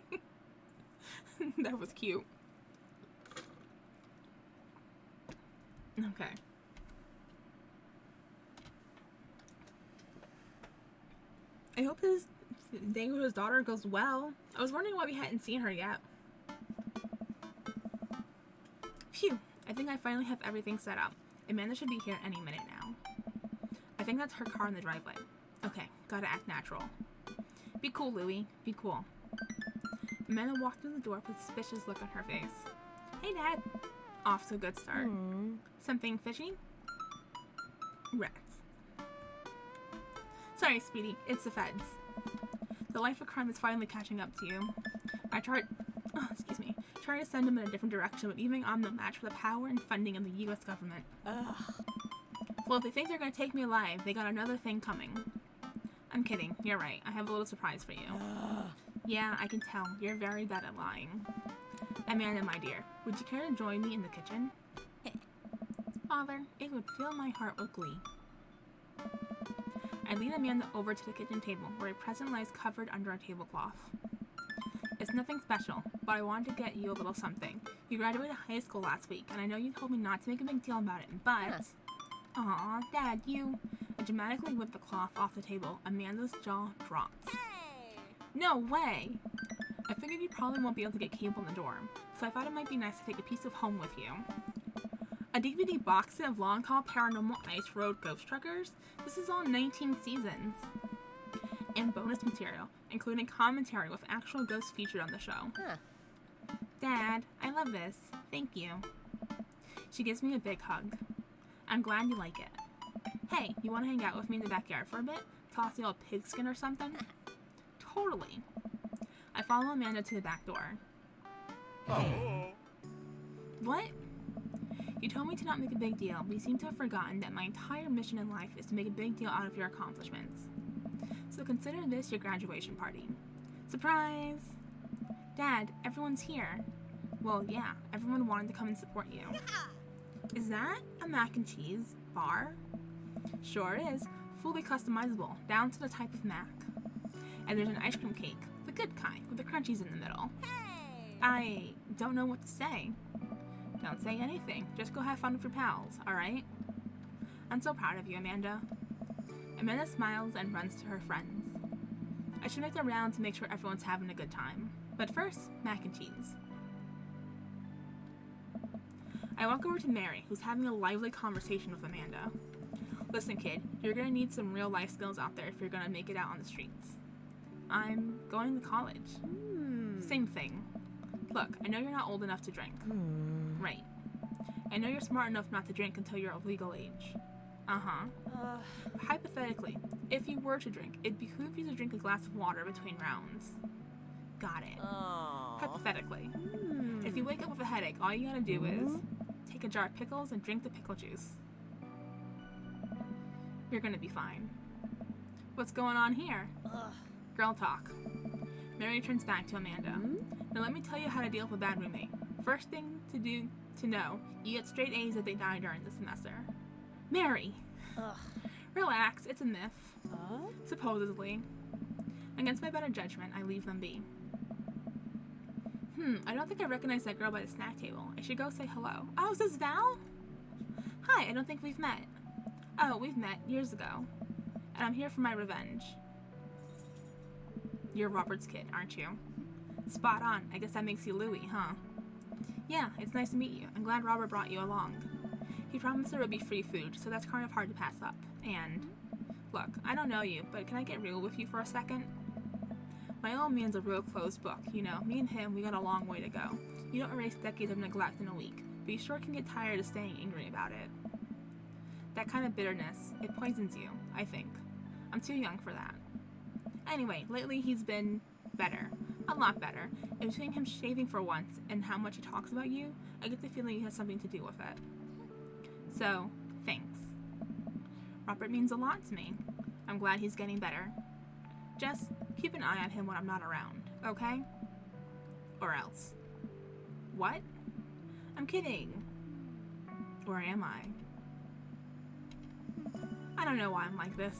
made me glad. That was cute. Okay. I hope his day with his daughter goes well. I was wondering why we hadn't seen her yet. Phew. I think I finally have everything set up. Amanda should be here any minute now. I think that's her car in the driveway. Okay, gotta act natural. Be cool, Louie. Be cool. Amanda walked through the door with a suspicious look on her face. Hey, Dad. Off to a good start. Something fishy? Rats. Sorry, Speedy. It's the feds. The life of crime is finally catching up to you. I tried to send him in a different direction, but even I'm no match for the power and funding of the U.S. government. Ugh. Well, if they think they're gonna take me alive, they got another thing coming. I'm kidding. You're right. I have a little surprise for you. Yeah, I can tell. You're very bad at lying. Amanda, my dear, would you care to join me in the kitchen? Father, it would fill my heart with glee. I lead Amanda over to the kitchen table, where a present lies covered under a tablecloth. It's nothing special, but I wanted to get you a little something. You graduated high school last week, and I know you told me not to make a big deal about it, but... Aw, Dad, you... I dramatically whipped the cloth off the table. Amanda's jaw drops. Hey! No way! I figured you probably won't be able to get cable in the dorm, so I thought it might be nice to take a piece of home with you. A DVD box set of Long Haul Paranormal Ice Road Ghost Truckers? This is all 19 seasons. And bonus material, including commentary with actual ghosts featured on the show. Huh. Dad, I love this. Thank you. She gives me a big hug. I'm glad you like it. Hey, you want to hang out with me in the backyard for a bit? Toss the old pigskin or something? Totally. I follow Amanda to the back door. Oh. What? You told me to not make a big deal, but you seem to have forgotten that my entire mission in life is to make a big deal out of your accomplishments. So consider this your graduation party. Surprise! Dad, everyone's here. Well, yeah, everyone wanted to come and support you. Is that a mac and cheese bar? Sure is. Fully customizable, down to the type of mac. And there's an ice cream cake, the good kind, with the crunchies in the middle. Hey! I don't know what to say. Don't say anything. Just go have fun with your pals, alright? I'm so proud of you, Amanda. Amanda smiles and runs to her friends. I should make the round to make sure everyone's having a good time. But first, mac and cheese. I walk over to Mary, who's having a lively conversation with Amanda. Listen, kid, you're gonna need some real life skills out there if you're gonna make it out on the streets. I'm going to college. Same thing. Look, I know you're not old enough to drink. Right. I know you're smart enough not to drink until you're of legal age. But hypothetically, if you were to drink, it'd behoove you to drink a glass of water between rounds. Got it. Hypothetically. If you wake up with a headache, all you gotta do is take a jar of pickles and drink the pickle juice. You're gonna be fine. What's going on here? Girl talk. Mary turns back to Amanda. Now let me tell you how to deal with a bad roommate. First thing to know, you get straight A's if they die during the semester. Mary! Relax, it's a myth. Supposedly. Against my better judgment, I leave them be. I don't think I recognize that girl by the snack table. I should go say hello. Oh, is this Val? Hi, I don't think we've met. Oh, we've met years ago. And I'm here for my revenge. You're Robert's kid, aren't you? Spot on. I guess that makes you Louie, huh? Yeah, it's nice to meet you. I'm glad Robert brought you along. He promised there would be free food, so that's kind of hard to pass up. And, look, I don't know you, but can I get real with you for a second? My old man's a real closed book, you know. Me and him, we got a long way to go. You don't erase decades of neglect in a week, but you sure can get tired of staying angry about it. That kind of bitterness, it poisons you, I think. I'm too young for that. Anyway, lately he's been better. A lot better. And between him shaving for once and how much he talks about you, I get the feeling he has something to do with it. So, thanks. Robert means a lot to me. I'm glad he's getting better. Just keep an eye on him when I'm not around, okay? Or else. What? I'm kidding. Or am I? I don't know why I'm like this.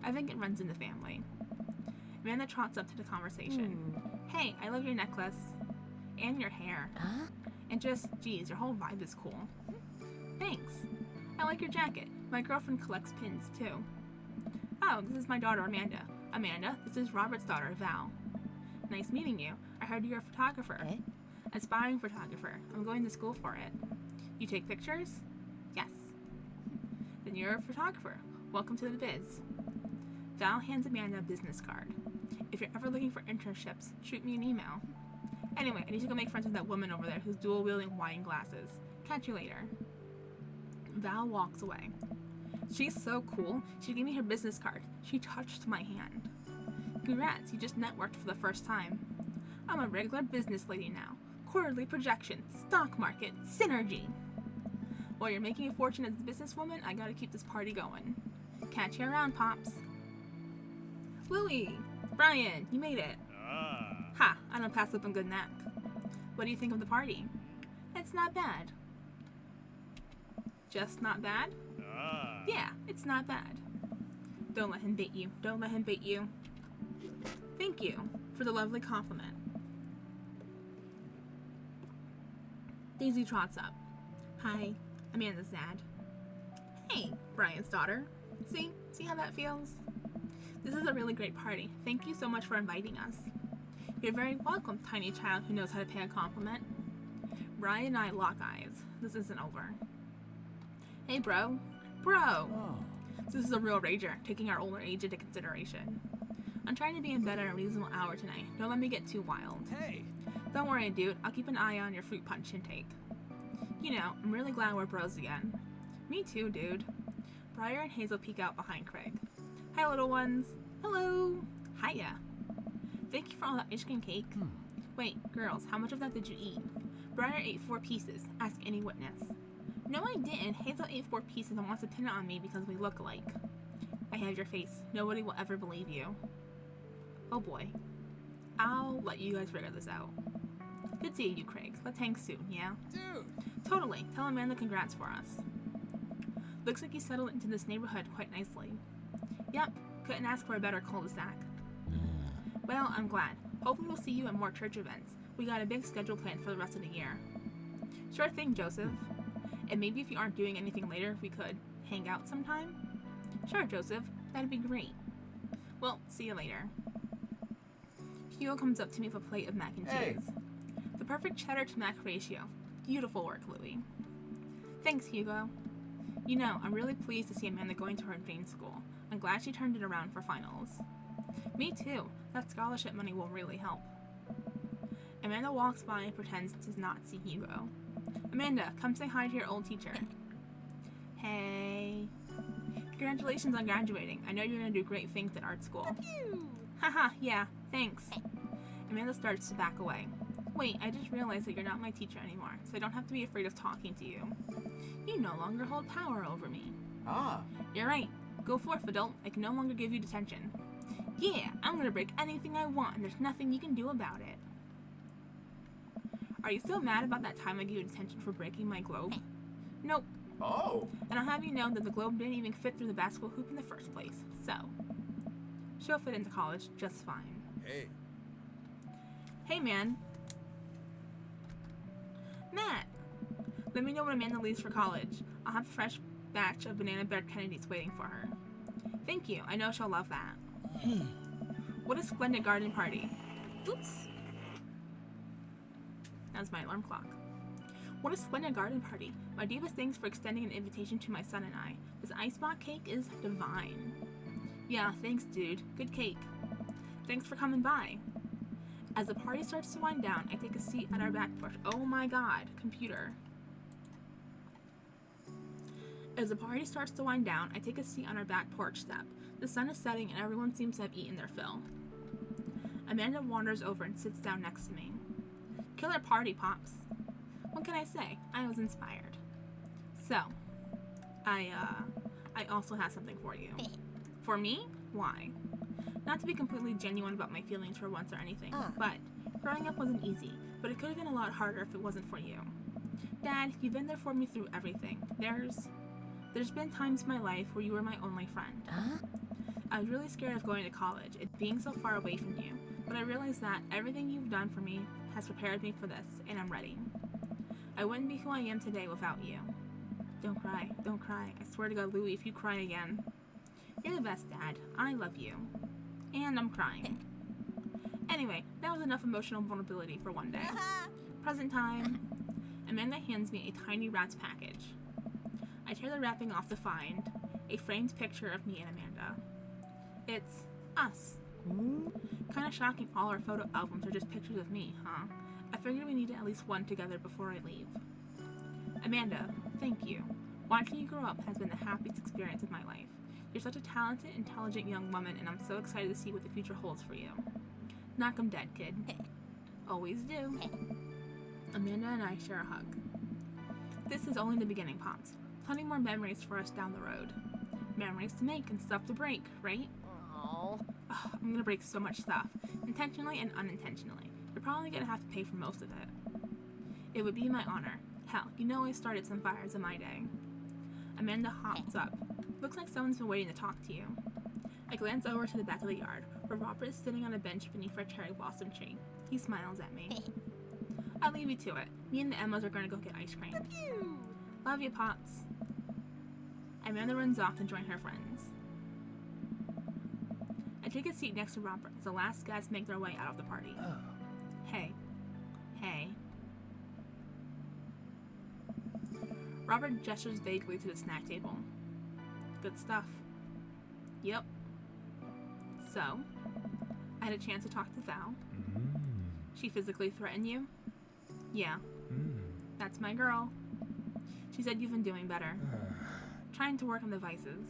I think it runs in the family. Amanda trots up to the conversation. Hey, I love your necklace. And your hair. And just, geez, your whole vibe is cool. Thanks. I like your jacket. My girlfriend collects pins, too. Oh, this is my daughter, Amanda. Amanda, this is Robert's daughter, Val. Nice meeting you. I heard you're a photographer. Aspiring photographer. I'm going to school for it. You take pictures? Yes. Then you're a photographer. Welcome to the biz. Val hands Amanda a business card. If you're ever looking for internships, shoot me an email. Anyway, I need to go make friends with that woman over there who's dual-wielding wine glasses. Catch you later. Val walks away. She's so cool. She gave me her business card. She touched my hand. Congrats, you just networked for the first time. I'm a regular business lady now. Quarterly projections, stock market, synergy. While you're making a fortune as a businesswoman, I gotta keep this party going. Catch you around, Pops. Louie! Brian, you made it. Ha! I don't pass up a good knack. What do you think of the party? It's not bad. Just not bad? Yeah, it's not bad. Don't let him bait you. Don't let him bait you. Thank you for the lovely compliment. Daisy trots up. Hi, Amanda's dad. Hey, Brian's daughter. See how that feels? This is a really great party. Thank you so much for inviting us. You're very welcome, tiny child who knows how to pay a compliment. Brian and I lock eyes. This isn't over. Hey, bro. Bro! This is a real rager, taking our older age into consideration. I'm trying to be in bed at a reasonable hour tonight. Don't let me get too wild. Hey! Don't worry, dude. I'll keep an eye on your fruit punch intake. You know, I'm really glad we're bros again. Me too, dude. Briar and Hazel peek out behind Craig. Hi, little ones. Hello. Hiya. Thank you for all that ice cream cake. Wait, girls, how much of that did you eat? Briar ate 4 pieces. Ask any witness. No, I didn't. Hazel ate 4 pieces and wants to pin it on me because we look alike. I have your face. Nobody will ever believe you. Oh boy. I'll let you guys figure this out. Good seeing you, Craig. Let's hang soon, yeah? Dude! Totally. Tell Amanda congrats for us. Looks like you settled into this neighborhood quite nicely. Yep. Couldn't ask for a better cul-de-sac. Well, I'm glad. Hopefully we'll see you at more church events. We got a big schedule planned for the rest of the year. Sure thing, Joseph. And maybe if you aren't doing anything later, we could hang out sometime? Sure, Joseph. That'd be great. Well, see you later. Hugo comes up to me with a plate of mac and Hey. cheese. The perfect cheddar to mac ratio. Beautiful work, Louie. Thanks, Hugo. You know, I'm really pleased to see Amanda going to her dream school. I'm glad she turned it around for finals. Me too. That scholarship money will really help. Amanda walks by and pretends to not see Hugo. Amanda, come say hi to your old teacher. Hey. Congratulations on graduating. I know you're going to do great things at art school. Haha, yeah, thanks. Amanda starts to back away. Wait, I just realized that you're not my teacher anymore, so I don't have to be afraid of talking to you. You no longer hold power over me. Ah. You're right. Go forth, adult. I can no longer give you detention. Yeah, I'm gonna break anything I want, and there's nothing you can do about it. Are you still mad about that time I gave you detention for breaking my globe? Nope. Oh. And I'll have you know that the globe didn't even fit through the basketball hoop in the first place, so she'll fit into college just fine. Hey. Hey, man. Matt! Let me know when Amanda leaves for college. I'll have a fresh batch of Banana Bread Kennedys waiting for her. Thank you. I know she'll love that. What a splendid garden party. Oops. That was my alarm clock. What a splendid garden party. My deepest thanks for extending an invitation to my son and I. This ice block cake is divine. Yeah, thanks, dude. Good cake. Thanks for coming by. As the party starts to wind down, I take a seat at our back porch. Oh my god, computer. As the party starts to wind down, I take a seat on our back porch step. The sun is setting and everyone seems to have eaten their fill. Amanda wanders over and sits down next to me. Killer party, Pops. What can I say? I was inspired. So, I also have something for you. For me? Why? Not to be completely genuine about my feelings for once or anything, but growing up wasn't easy, but it could have been a lot harder if it wasn't for you. Dad, you've been there for me through everything. There's been times in my life where you were my only friend. I was really scared of going to college, it being so far away from you, but I realized that everything you've done for me has prepared me for this, and I'm ready. I wouldn't be who I am today without you. Don't cry, don't cry. I swear to God, Louie, if you cry again. You're the best, Dad. I love you. And I'm crying. Anyway, that was enough emotional vulnerability for one day. Present time. Amanda hands me a tiny wrapped package. I tear the wrapping off to find a framed picture of me and Amanda. It's us. Kinda shocking all our photo albums are just pictures of me, huh? I figured we needed at least one together before I leave. Amanda, thank you. Watching you grow up has been the happiest experience of my life. You're such a talented, intelligent young woman, and I'm so excited to see what the future holds for you. Knock 'em dead, kid. Always do. Amanda and I share a hug. This is only the beginning, Pops. Plenty more memories for us down the road. Memories to make and stuff to break, right? Aww. Ugh, I'm gonna break so much stuff, intentionally and unintentionally. You're probably gonna have to pay for most of it. It would be my honor. Hell, you know I started some fires in my day. Amanda hops up. Looks like someone's been waiting to talk to you. I glance over to the back of the yard, where Robert is sitting on a bench beneath our cherry blossom tree. He smiles at me. I'll leave you to it. Me and the Emmas are gonna go get ice cream. Love you, Pops. Amanda runs off to join her friends. I take a seat next to Robert as the last guests make their way out of the party. Hey. Hey. Robert gestures vaguely to the snack table. Good stuff. Yep. So, I had a chance to talk to Val. She physically threatened you? Yeah. That's my girl. She said you've been doing better. Trying to work on the vices.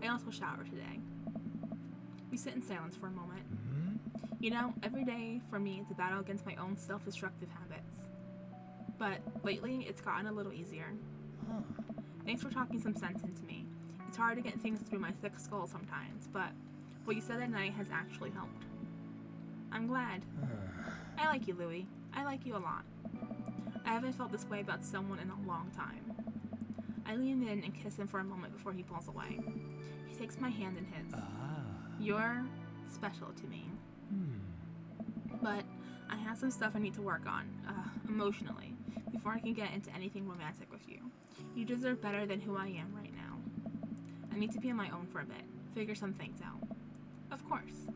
I also shower today. We sit in silence for a moment. You know, every day for me it's a battle against my own self-destructive habits. But lately it's gotten a little easier. Thanks for talking some sense into me. It's hard to get things through my thick skull sometimes, but what you said that night has actually helped. I'm glad. I like you, Louie. I like you a lot. I haven't felt this way about someone in a long time. I lean in and kiss him for a moment before he pulls away. He takes my hand in his. You're special to me. But I have some stuff I need to work on, emotionally, before I can get into anything romantic with you. You deserve better than who I am right now. I need to be on my own for a bit, figure some things out. Of course.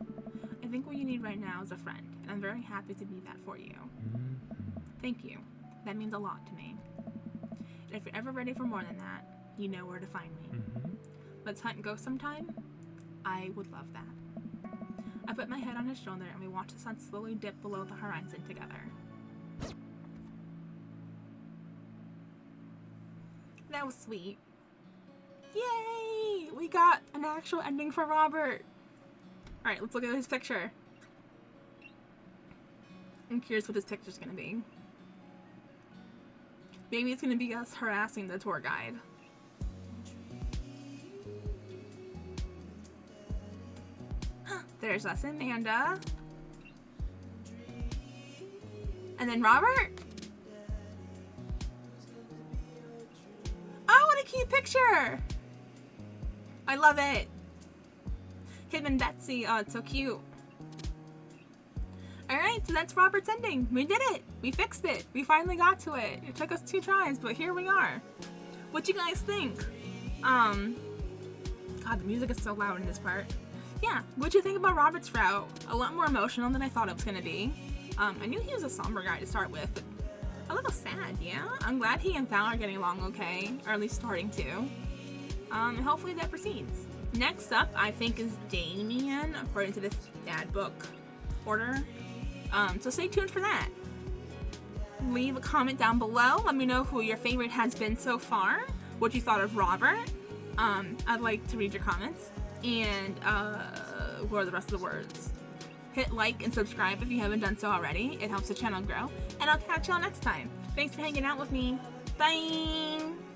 I I think what you need right now is a friend, and I'm very happy to be that for you. Thank you. That means a lot to me. And if you're ever ready for more than that, you know where to find me. Let's hunt ghosts sometime? I would love that. I put my head on his shoulder and we watch the sun slowly dip below the horizon together. That was sweet. Yay! We got an actual ending for Robert. Alright, let's look at his picture. I'm curious what his picture's gonna be. Maybe it's gonna be us harassing the tour guide. There's us and Amanda. And then Robert. Oh, what a cute picture. I love it. Him and Betsy. Oh, it's so cute. Alright, so that's Robert's ending. We did it. We fixed it. We finally got to it. It took us 2 tries, but here we are. What you guys think? God, the music is so loud in this part. Yeah, what'd you think about Robert's route? A lot more emotional than I thought it was gonna be. I knew he was a somber guy to start with, but a little sad, yeah? I'm glad he and Val are getting along okay, or at least starting to. And hopefully that proceeds. Next up, I think, is Damien, according to this dad book order. So stay tuned for that. Leave a comment down below. Let me know who your favorite has been so far. What you thought of Robert. I'd like to read your comments. And what are the rest of the words? Hit like and subscribe if you haven't done so already. It helps the channel grow. And I'll catch y'all next time. Thanks for hanging out with me. Bye!